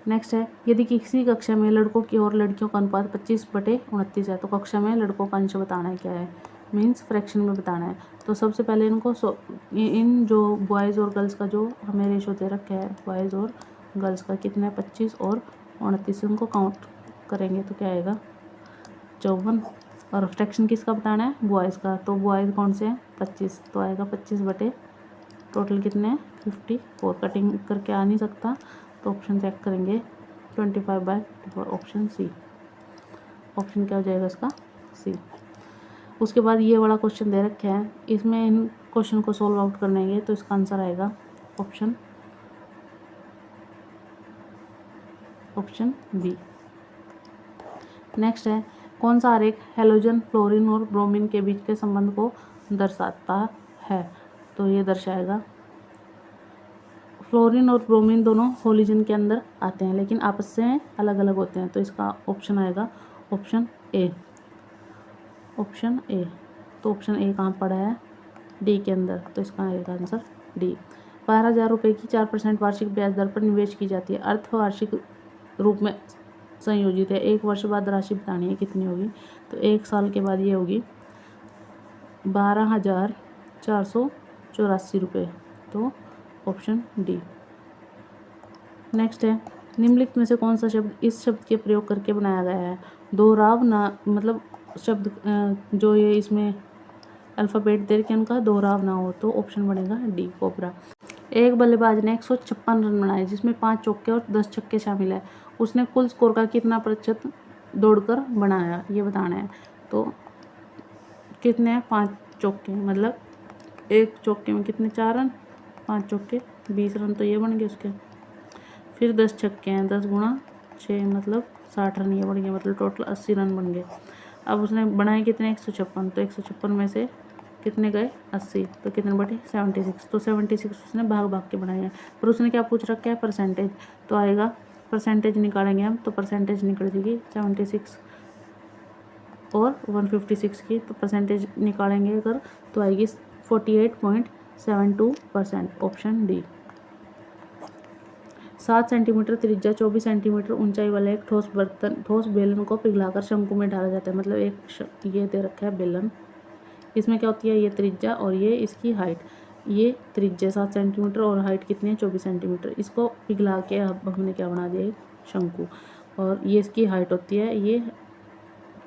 नेक्स्ट है, यदि किसी कक्षा में लड़कों की और लड़कियों का अनुपात 25/29 है तो कक्षा में लड़कों का अंश बताना है, क्या है, मीन्स फ्रैक्शन में बताना है। तो सबसे पहले इनको इन जो बॉयज़ और गर्ल्स का जो हमें रेशो दे रखा है, बॉयज़ और गर्ल्स का कितना है 25 और 29, उनको काउंट करेंगे तो क्या आएगा 54। और फ्रैक्शन किसका बताना है, बॉयज़ का, तो बॉयज़ कौन से हैं 25, तो आएगा 25/29। टोटल कितने हैं 54, कटिंग करके आ नहीं सकता तो ऑप्शन चेक करेंगे 25/54 ऑप्शन सी। ऑप्शन क्या हो जाएगा इसका सी। उसके बाद ये वाला क्वेश्चन दे रखे हैं, इसमें इन क्वेश्चन को सोल्व आउट करनेंगे तो इसका आंसर आएगा ऑप्शन बी। नेक्स्ट है कौन सा आरेख हैलोजन फ्लोरीन और ब्रोमीन के बीच के संबंध को दर्शाता है, तो ये दर्शाएगा फ्लोरीन और ब्रोमीन दोनों होलोजन के अंदर आते हैं लेकिन आपस से अलग अलग होते हैं, तो इसका ऑप्शन आएगा ऑप्शन ए। ऑप्शन ए, तो ऑप्शन ए कहाँ पड़ा है डी के अंदर, तो इसका आएगा आंसर डी। 12,000 रुपये की 4% वार्षिक ब्याज दर पर निवेश की जाती है, अर्धवार्षिक रूप में संयोजित है, 1 वर्ष बाद राशि बतानी है कितनी होगी, तो 1 साल के बाद ये होगी 12,484 रुपये, तो ऑप्शन डी। नेक्स्ट है निम्नलिखित में से कौन सा शब्द इस शब्द के प्रयोग करके बनाया गया है, दोहराव ना, मतलब शब्द जो ये इसमें अल्फ़ाबेट दे के उनका दोहराव ना हो, तो ऑप्शन बनेगा डी कोबरा। एक बल्लेबाज ने 156 रन बनाए जिसमें 5 चौके और 10 छक्के शामिल है, उसने कुल स्कोर का कितना प्रतिशत दौड़कर बनाया ये बताना है, तो कितने हैं 5 चौके, मतलब एक चौके में कितने 4 रन, 5 चौके 20 रन, तो ये बन गए उसके। फिर 10 छक्के हैं, 10 गुणा 6 मतलब 60 रन ये बन गए, मतलब टोटल 80 रन बन गए। अब उसने बनाए कितने 156, तो 156 में से कितने गए 80, तो कितने बटे 76, तो 76 उसने भाग भाग के बनाए हैं। पर उसने क्या पूछ रखा है परसेंटेज, तो आएगा परसेंटेज निकालेंगे हम, तो परसेंटेज निकल जाएगी 76 और 156 की, तो परसेंटेज निकालेंगे अगर तो आएगी 48.72%, ऑप्शन डी। 7 सेंटीमीटर त्रिज्या 24 सेंटीमीटर ऊंचाई वाला एक ठोस बेलन को पिघलाकर शंकु में डाला जाता है, मतलब एक ये दे रखा है बेलन, इसमें क्या होती है ये त्रिज्या और ये इसकी हाइट, ये त्रिज्या 7 सेंटीमीटर और हाइट कितनी है 24 सेंटीमीटर, इसको पिघला के अब हमने क्या बना दिया शंकु, और ये इसकी हाइट होती है, ये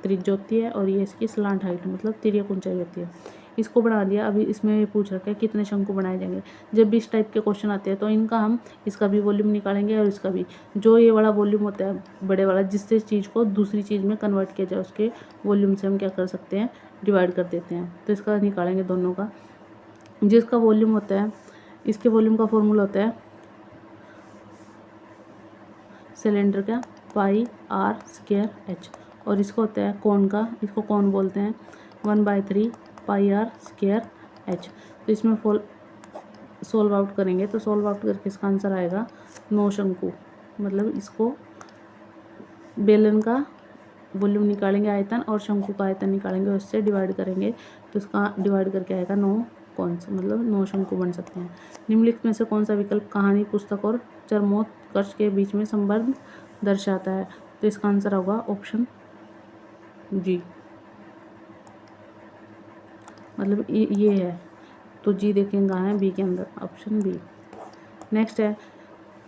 त्रिज्या होती है और ये इसकी स्लांट हाइट मतलब तिर्यक ऊंचाई होती है, इसको बना दिया। अभी इसमें ये पूछ रखा है कितने शंकु बनाए जाएंगे। जब भी इस टाइप के क्वेश्चन आते हैं तो इनका हम इसका भी वॉल्यूम निकालेंगे और इसका भी, जो ये वाला वॉल्यूम होता है बड़े वाला जिससे चीज़ को दूसरी चीज़ में कन्वर्ट किया जाए उसके वॉल्यूम से हम क्या कर सकते हैं डिवाइड कर देते हैं, तो इसका निकालेंगे दोनों का। जिसका वॉल्यूम होता है इसके वॉल्यूम का फॉर्मूला होता है सिलेंडर का πr²h, और इसको होता है कोन का, इसको कोन बोलते हैं 1/3 πr²h। तो इसमें सोल्व आउट करेंगे, तो सोल्व आउट करके इसका आंसर आएगा 9 शंकु, मतलब इसको बेलन का वॉल्यूम निकालेंगे आयतन और शंकु का आयतन निकालेंगे, उससे डिवाइड करेंगे तो इसका डिवाइड करके आएगा 9 कौन सा, मतलब 9 शंकु बन सकते हैं। निम्नलिखित में से कौन सा विकल्प कहानी पुस्तक और चरमोत्कर्ष के बीच में संबंध दर्शाता है, तो इसका आंसर होगा ऑप्शन जी, मतलब ये है, तो जी देखेंगे कहाँ है बी के अंदर, ऑप्शन बी। नेक्स्ट है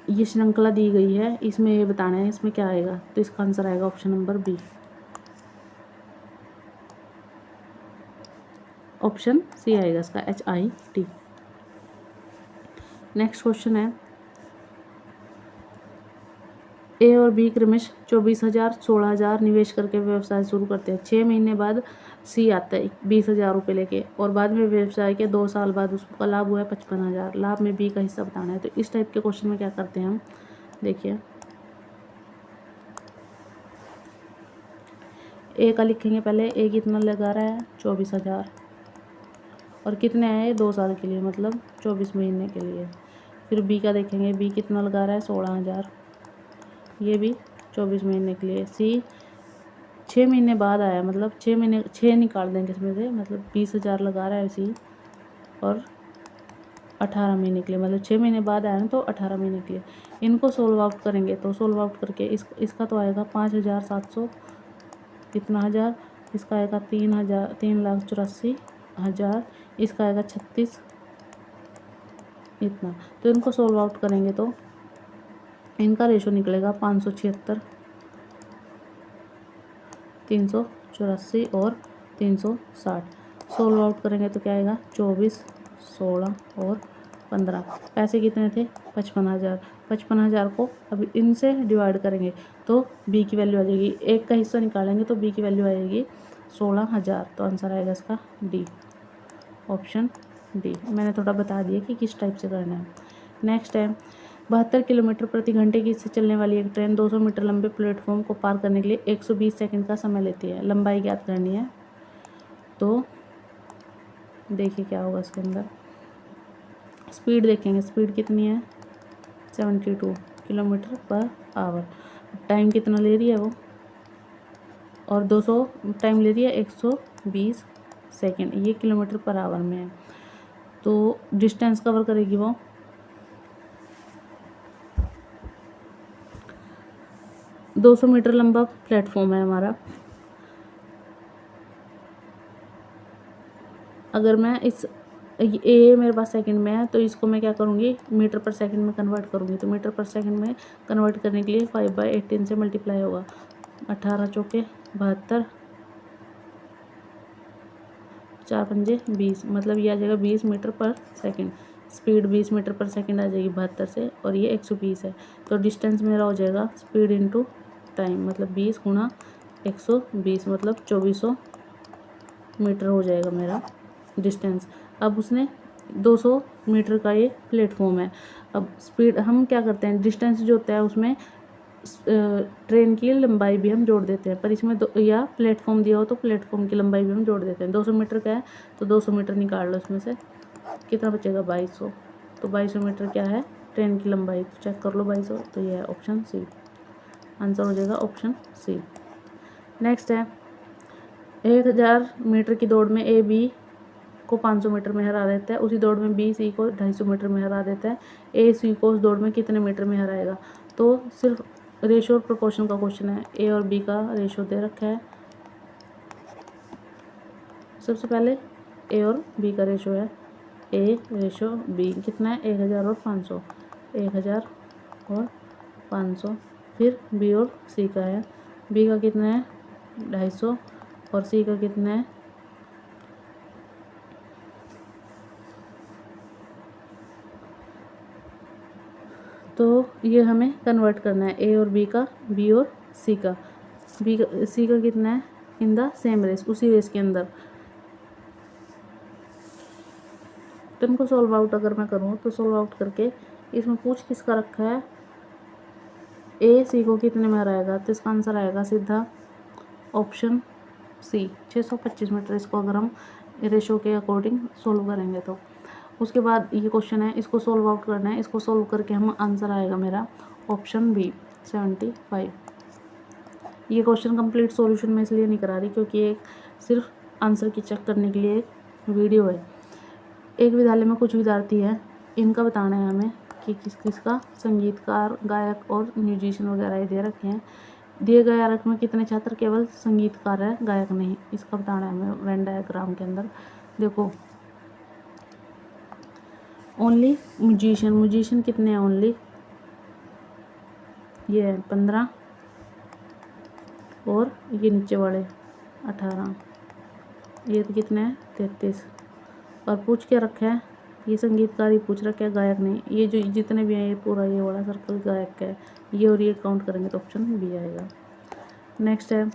ये श्रृंखला दी गई है, इसमें ये बताना है इसमें क्या आएगा, तो इसका आंसर आएगा option number B, option C आएगा इसका HIT। नेक्स्ट क्वेश्चन है ए और बी क्रमश 24,000 16,000 निवेश करके व्यवसाय शुरू करते हैं। 6 महीने बाद सी आता है 20,000 रुपये लेके, और बाद में व्यवसाय के 2 साल बाद उसका लाभ हुआ है 55,000, लाभ में बी का हिस्सा बताना है। तो इस टाइप के क्वेश्चन में क्या करते हैं हम, देखिए ए का लिखेंगे पहले, ए कितना लगा रहा है 24,000 और कितने आए 2 साल के लिए मतलब 24 महीने के लिए। फिर बी का देखेंगे, बी कितना लगा रहा है 16,000, ये भी 24 महीने के लिए। सी 6 महीने बाद आया, मतलब 6 महीने 6 निकाल देंगे इसमें से, मतलब 20,000 लगा रहा है सी, और 18 महीने के लिए, मतलब 6 महीने बाद आया ना तो 18 महीने के लिए। इनको सोल्व आउट करेंगे, तो सोल्व आउट करके इसका तो आएगा 5,700 कितना हज़ार, इसका आएगा 3,84,000, इसका आएगा 36 इतना। तो इनको सोल्व आउट करेंगे तो इनका रेशो निकलेगा 576, 384 और 360। सोल्व आउट करेंगे तो क्या आएगा 24, 16 और 15। पैसे कितने थे 55,000। 55,000 को अब इनसे डिवाइड करेंगे तो बी की वैल्यू आ जाएगी, एक का हिस्सा निकालेंगे तो बी की वैल्यू आएगी 16,000। तो आंसर आएगा इसका डी, ऑप्शन डी। मैंने थोड़ा बता दिया कि किस टाइप से करना है। नेक्स्ट है 72 किलोमीटर प्रति घंटे की से चलने वाली एक ट्रेन 200 मीटर लंबे प्लेटफॉर्म को पार करने के लिए 120 सेकंड का समय लेती है। लंबाई ज्ञात करनी है। तो देखिए क्या होगा इसके अंदर, स्पीड देखेंगे, स्पीड कितनी है 72 किलोमीटर पर आवर। टाइम कितना ले रही है वो, और 200 टाइम ले रही है 120 सेकंड, ये किलोमीटर पर आवर में है। तो डिस्टेंस कवर करेगी वो 200 मीटर लंबा प्लेटफॉर्म है हमारा। अगर मैं इस ए मेरे पास सेकंड में है तो इसको मैं क्या करूँगी मीटर पर सेकंड में कन्वर्ट करूँगी। तो मीटर पर सेकंड में कन्वर्ट करने के लिए 5/18 से मल्टीप्लाई होगा। 18 चौके 72, 4 पंजे 20, मतलब ये आ जाएगा 20 मीटर पर सेकंड। स्पीड 20 मीटर पर सेकंड आ जाएगी 72 से, और ये 120 है। तो डिस्टेंस मेरा हो जाएगा स्पीड इंटू टाइम, मतलब 20 गुणा 120, मतलब 2400 मीटर हो जाएगा मेरा डिस्टेंस। अब उसने 200 मीटर का ये प्लेटफॉर्म है। अब स्पीड हम क्या करते हैं, डिस्टेंस जो होता है उसमें ट्रेन की लंबाई भी हम जोड़ देते हैं, पर इसमें या प्लेटफॉर्म दिया हो तो प्लेटफॉर्म की लंबाई भी हम जोड़ देते हैं। 200 मीटर का है तो 200 मीटर निकाल लो, इसमें से कितना बचेगा 2200। तो 2200 मीटर क्या है ट्रेन की लंबाई, तो चेक कर लो 2200। तो ये है ऑप्शन सी, आंसर हो जाएगा ऑप्शन सी। नेक्स्ट है 1000 मीटर की दौड़ में ए बी को 500 मीटर में हरा देता है, उसी दौड़ में बी सी को 250 मीटर में हरा देता है। ए सी को उस दौड़ में कितने मीटर में हराएगा। तो सिर्फ रेशो और प्रोपोर्शन का क्वेश्चन है। ए और बी का रेशो दे रखा है। सबसे पहले ए और बी का रेशो है, ए रेशो बी कितना है 1000 और 500, 1000 और 500। फिर बी और सी का है, बी का कितना है 250 और सी का कितना है तो ये हमें कन्वर्ट करना है ए और बी का, बी और सी का। सी का कितना है इन द सेम रेस, उसी रेस के अंदर। तो इनको सॉल्व आउट अगर मैं करूँ तो सॉल्व आउट करके इसमें पूछ किसका रखा है, ए सी को कितने में हराएगा। तो इसका आंसर आएगा सीधा ऑप्शन सी 625 मीटर। इसको अगर हम रेशो के अकॉर्डिंग सोल्व करेंगे तो उसके बाद ये क्वेश्चन है, इसको सोल्व आउट करना है। इसको सोल्व करके हम आंसर आएगा मेरा ऑप्शन बी 75। ये क्वेश्चन कंप्लीट सॉल्यूशन में इसलिए नहीं करा रही क्योंकि एक सिर्फ आंसर की चेक करने के लिए एक वीडियो है। एक विद्यालय में कुछ विद्यार्थी हैं, इनका बताना है हमें कि किस किसका संगीतकार, गायक और म्यूजिशियन वगैरह ये दे रखे हैं। दिए गए आरेख में कितने छात्र केवल संगीतकार है, गायक नहीं, इसका बताना है हमें वेन डायग्राम के अंदर। देखो ओनली म्यूजिशियन, म्यूजिशियन कितने हैं ओनली, ये है 15 और ये नीचे वाले 18, ये तो कितने हैं 33। और पूछ क्या रखा है, ये संगीतकार ही पूछ रखा है, गायक नहीं। ये जो जितने भी हैं ये पूरा ये वाला सर्कल गायक का है, ये और ये काउंट करेंगे तो ऑप्शन बी आएगा। नेक्स्ट है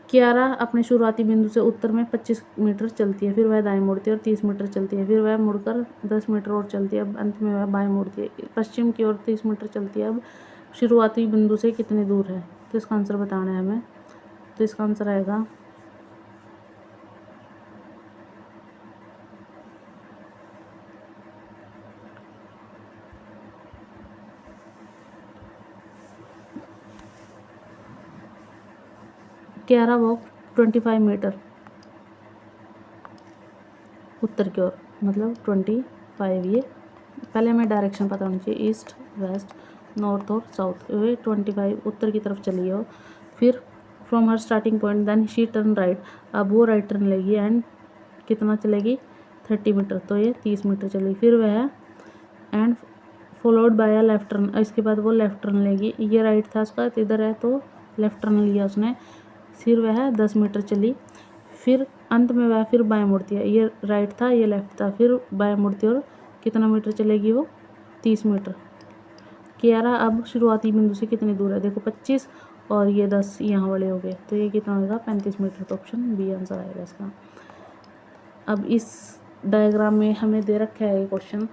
कियारा अपने शुरुआती बिंदु से उत्तर में 25 मीटर चलती है, फिर वह दाएं मुड़ती है और 30 मीटर चलती है, फिर वह मुड़कर 10 मीटर और चलती है, अब अंत में वह बाएं मुड़ती है। पश्चिम की ओर 30 मीटर चलती है, अब शुरुआती बिंदु से कितनी दूर है। तो इसका आंसर बताना है हमें। तो इसका आंसर आएगा कियारा वॉक 25 मीटर उत्तर की ओर, मतलब 25। ये पहले हमें डायरेक्शन पता होनी चाहिए, ईस्ट वेस्ट नॉर्थ और साउथ। वे 25 उत्तर की तरफ चली हो। फिर from her starting point then she turn right, अब वो राइट टर्न लेगी एंड कितना चलेगी 30 मीटर, तो ये 30 मीटर चलेगी। फिर वह and followed by a left turn, इसके बाद वो लेफ्ट टर्न लेगी। ये राइट था उसका, इधर है तो लेफ्ट टर्न लिया उसने। फिर वह 10 मीटर चली, फिर अंत में वह फिर बाएं मुड़ती है। ये राइट था ये लेफ्ट था, फिर बाएं मुड़ती है और कितना मीटर चलेगी वो, 30 मीटर। कियारा अब शुरुआती बिंदु से कितनी दूर है, देखो 25 और ये 10 यहाँ वाले हो गए, तो ये कितना होगा 35 मीटर। तो ऑप्शन बी आंसर आएगा इसका। अब इस डायग्राम में हमें दे रखा है ये क्वेश्चन,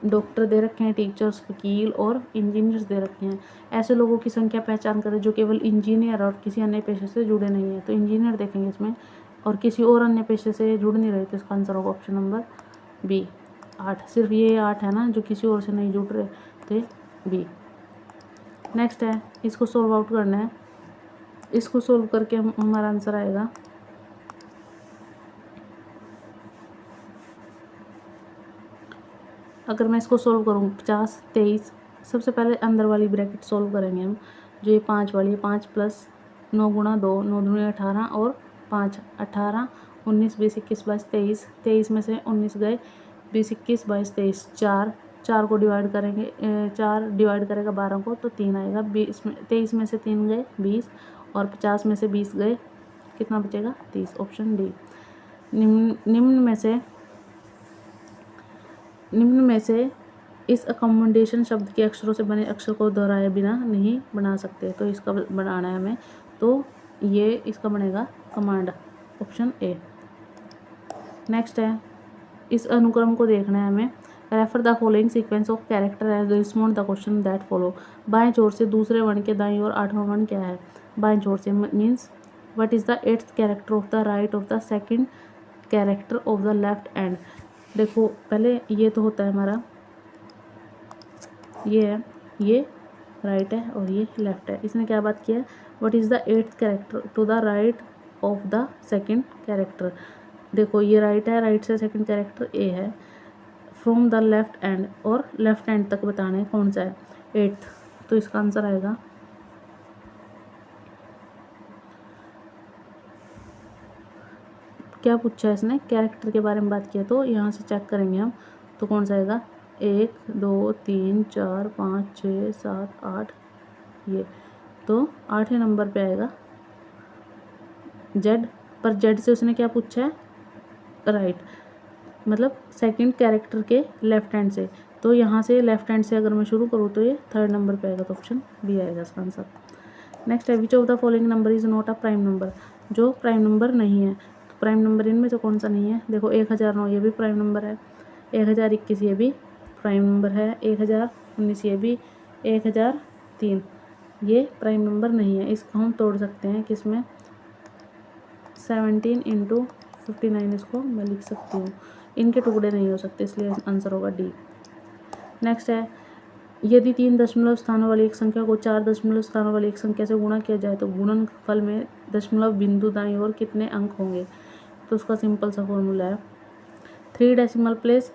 डॉक्टर दे रखे हैं, टीचर्स, वकील और इंजीनियर्स दे रखे हैं। ऐसे लोगों की संख्या पहचान करें जो केवल इंजीनियर और किसी अन्य पेशे से जुड़े नहीं हैं। तो इंजीनियर देखेंगे इसमें, और किसी और अन्य पेशे से जुड़ नहीं रहे, तो इसका आंसर होगा ऑप्शन नंबर बी 8। सिर्फ ये 8 है ना जो किसी और से नहीं जुड़ रहे, तो बी। नेक्स्ट है, इसको सोल्व आउट करना है। इसको सोल्व करके हमारा आंसर आएगा अगर मैं इसको सोल्व करूँ 50 23, सबसे पहले अंदर वाली ब्रैकेट सोल्व करेंगे हम, जो ये 5 वाली है। 5 प्लस 9 गुणा 2, 9 दूनी 18 और 5 18, 19 20 21 22 23, 23 में से 19 गए, 20 21 22 23, 4 को डिवाइड करेंगे, 4 डिवाइड करेगा 12 को, तो 3 आएगा। 20 में 23 में से 3 गए 20, और 50 में से 20 गए, कितना बचेगा 30। Option D. निम्न में से इस अकोमोडेशन शब्द के अक्षरों से बने अक्षर को दोहराए बिना नहीं बना सकते, तो इसका बनाना है हमें, तो ये इसका बनेगा कमांड, ऑप्शन ए। नेक्स्ट है, इस अनुक्रम को देखना है हमें। Refer the following sequence of character as respond the question that follow. बाएं छोर से दूसरे वर्ण के दाईं ओर 8वां वर्ण क्या है, बाएं छोर से means what is the 8th character of the right of the 2nd character of the left and. देखो पहले ये तो होता है हमारा, ये है, ये राइट है और ये लेफ्ट है। इसने क्या बात किया है, what is the 8th character to the right of the 2nd character. देखो ये राइट है, राइट से 2nd कैरेक्टर ए है, फ्रॉम द लेफ्ट एंड, और लेफ्ट एंड तक बताना है कौन सा है 8th, तो इसका आंसर आएगा क्या पूछा है इसने, कैरेक्टर के बारे में बात किया, तो यहाँ से चेक करेंगे हम, तो कौन सा आएगा 1 2 3 4 5 6 7 8, ये तो 8वें नंबर पे आएगा जेड। पर जेड से उसने क्या पूछा है, राइट, मतलब 2nd कैरेक्टर के लेफ्ट हैंड से, तो यहाँ से लेफ्ट हैंड से अगर मैं शुरू करूँ तो ये 3rd नंबर पे आएगा, तो ऑप्शन बी आएगा इसका आंसर। नेक्स्ट है, which of the following number is not a prime number, जो प्राइम नंबर नहीं है। तो प्राइम नंबर इनमें से कौन सा नहीं है, देखो 1009 ये भी प्राइम नंबर है, 1021 ये भी प्राइम नंबर है, 1019 ये भी, 1003 ये प्राइम नंबर नहीं है। इसको हम तोड़ सकते हैं किसमें, 17 × 59 इसको मैं लिख सकती हूँ, इनके टुकड़े नहीं हो सकते, इसलिए आंसर होगा डी। नेक्स्ट है, यदि 3 दशमलव स्थानों वाली एक संख्या को 4 दशमलव स्थानों वाली एक संख्या से गुणा किया जाए तो गुणनफल में दशमलव बिंदु दाईं ओर कितने अंक होंगे। तो उसका सिंपल सा फॉर्मूला है 3 डेसिमल प्लेस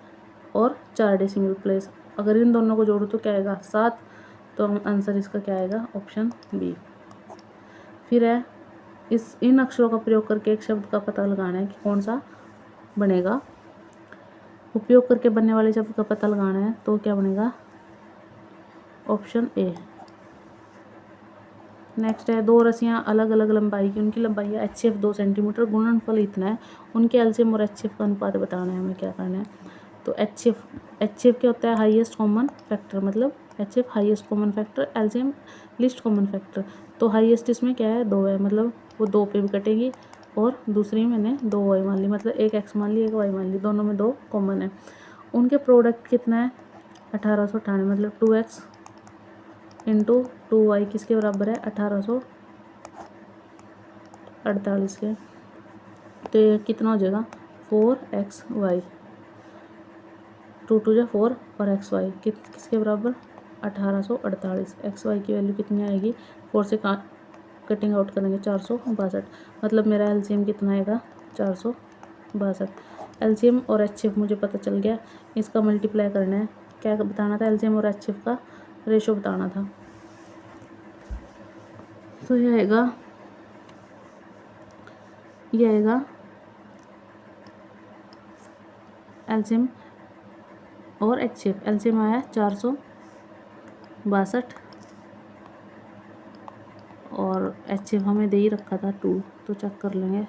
और 4 डेसिमल प्लेस, अगर इन दोनों को जोड़ो तो क्या आएगा 7, तो आंसर इसका क्या आएगा ऑप्शन बी। फिर है, इन अक्षरों का प्रयोग करके एक शब्द का पता लगाना है कि कौन सा बनेगा, उपयोग करके बनने वाले शब्द का पता लगाना है, तो क्या बनेगा ऑप्शन ए। नेक्स्ट है, 2 रस्सियाँ अलग अलग लंबाई की, उनकी लंबाई है HCF 2 सेंटीमीटर, गुणनफल इतना है, उनके एलसीएम और HCF का अनुपात बताना है हमें, क्या करना है। तो HCF क्या होता है, हाईएस्ट कॉमन फैक्टर, मतलब HCF highest common factor, LCM least common factor. तो हाईएस्ट इसमें क्या है 2 है, मतलब वो 2 पे भी कटेगी, और दूसरी मैंने 2 वाई मान ली, मतलब एक एक्स मान ली एक वाई मान ली, दोनों में 2 कॉमन है। उनके प्रोडक्ट कितना है 1898, मतलब 2x × 2y किसके बराबर है 1848 के, तो ये कितना हो जाएगा 4xy, 2 2 जा 4 और xy किसके बराबर 1848। xy की वैल्यू कितनी आएगी, 4 से कटिंग आउट करेंगे 462, मतलब मेरा एलसीएम कितना आएगा 462। एलसीएम और HCF मुझे पता चल गया, इसका मल्टीप्लाई करना है, क्या बताना था, एलसीएम और HCF का रेशो बताना था। तो ये आएगा एलसीएम और HCF। एलसीएम आया 462 और HCF हमें दे ही रखा था 2, तो चेक कर लेंगे।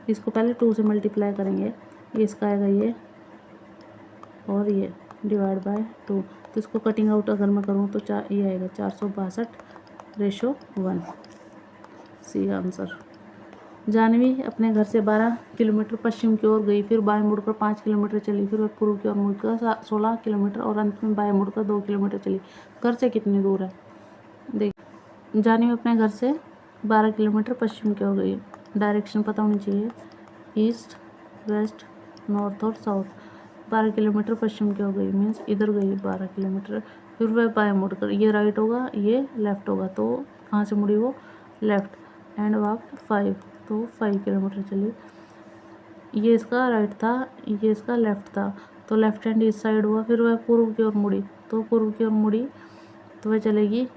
इसको पहले 2 से मल्टीप्लाई करेंगे, ये इसका आएगा ये और ये डिवाइड बाय 2। तो इसको कटिंग आउट अगर मैं करूँ तो ये आएगा 462/1, सी आंसर। जानवी अपने घर से 12 किलोमीटर पश्चिम की ओर गई, फिर बाएं मुड़कर 5 किलोमीटर चली, फिर वह पूर्व की ओर मुड़कर 16 किलोमीटर और अंत में बाएं मुड़कर 2 किलोमीटर चली। घर से कितनी दूर है? देख, जानवी अपने घर से 12 किलोमीटर पश्चिम की ओर गई, डायरेक्शन पता होनी चाहिए, ईस्ट, वेस्ट, नॉर्थ और साउथ। 12 किलोमीटर पश्चिम की ओर गई मीन्स इधर गई 12 किलोमीटर, फिर वह बाएं मुड़कर, ये राइट होगा ये लेफ्ट होगा, तो कहाँ से मुड़ी वो? लेफ्ट। एंड वॉक 5, तो 5 किलोमीटर चली। ये इसका राइट था, ये इसका लेफ्ट था, तो लेफ्ट हैंड इस साइड हुआ, फिर वह पूर्व की ओर मुड़ी, तो पूर्व की ओर मुड़ी तो वह चलेगी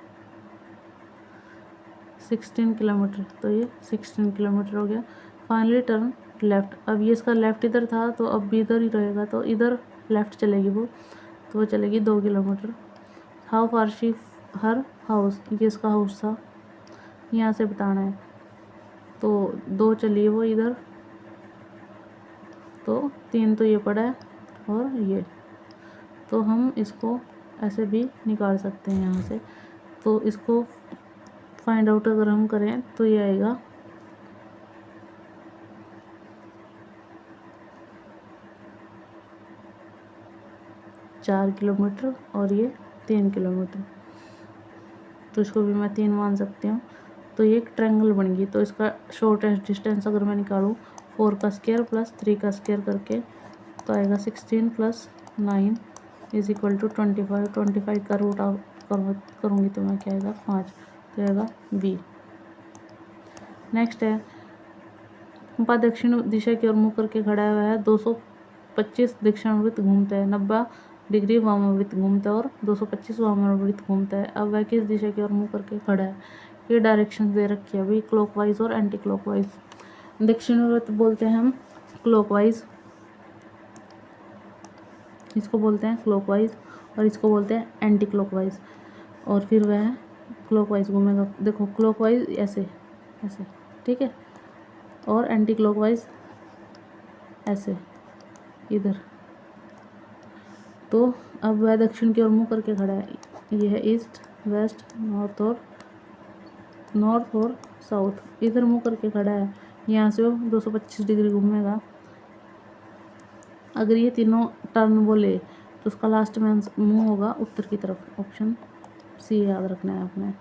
16 किलोमीटर, तो ये 16 किलोमीटर हो गया। फाइनली टर्न लेफ्ट, अब ये इसका लेफ्ट इधर था तो अब भी इधर ही रहेगा, तो इधर लेफ्ट चलेगी वो, तो वो चलेगी 2 kilometre. How far she her house, ये इसका हाउस था, यहाँ से बताना है, तो 2 चली वो इधर, तो 3 तो ये पड़ा है और ये, तो हम इसको ऐसे भी निकाल सकते हैं यहाँ से। तो इसको फाइंड आउट अगर हम करें तो ये आएगा 4 किलोमीटर और ये 3 किलोमीटर, तो इसको भी मैं 3 मान सकती हूँ। तो ये एक ट्रायंगल बन गई, तो इसका शॉर्टेस्ट डिस्टेंस अगर मैं निकालूँ 4 का स्क्वायर प्लस 3 का स्क्वायर करके, तो आएगा 16 + 9 = 25। 25 का रूट आउट करूँगी तो मैं क्या आएगा 5, तो आएगा बी। नेक्स्ट है, पंपा दक्षिण दिशा की ओर मुँह करके खड़ा हुआ है, 225 दक्षिणावर्त घूमता है, 90 डिग्री वामावर्त घूमता है और 225 वामावर्त घूमता है। अब वह किस दिशा की ओर मुँह करके खड़ा है? ये डायरेक्शन दे रखी है अभी, क्लॉकवाइज और एंटी क्लॉकवाइज। दक्षिणावर्त बोलते हैं हम क्लॉकवाइज, इसको बोलते हैं क्लॉकवाइज और इसको बोलते हैं एंटी क्लॉकवाइज। और फिर वह क्लॉकवाइज घूमेगा, देखो क्लॉकवाइज ऐसे ऐसे, ठीक है, और एंटी क्लॉकवाइज ऐसे इधर। तो अब वह दक्षिण की ओर मुँह करके खड़ा है, ये है ईस्ट, वेस्ट, नॉर्थ और साउथ, इधर मुँह करके खड़ा है, यहाँ से वो 225 डिग्री घूमेगा। अगर ये तीनों टर्न बोले तो उसका लास्ट में मुँह होगा उत्तर की तरफ, ऑप्शन सी याद रखना है आपने।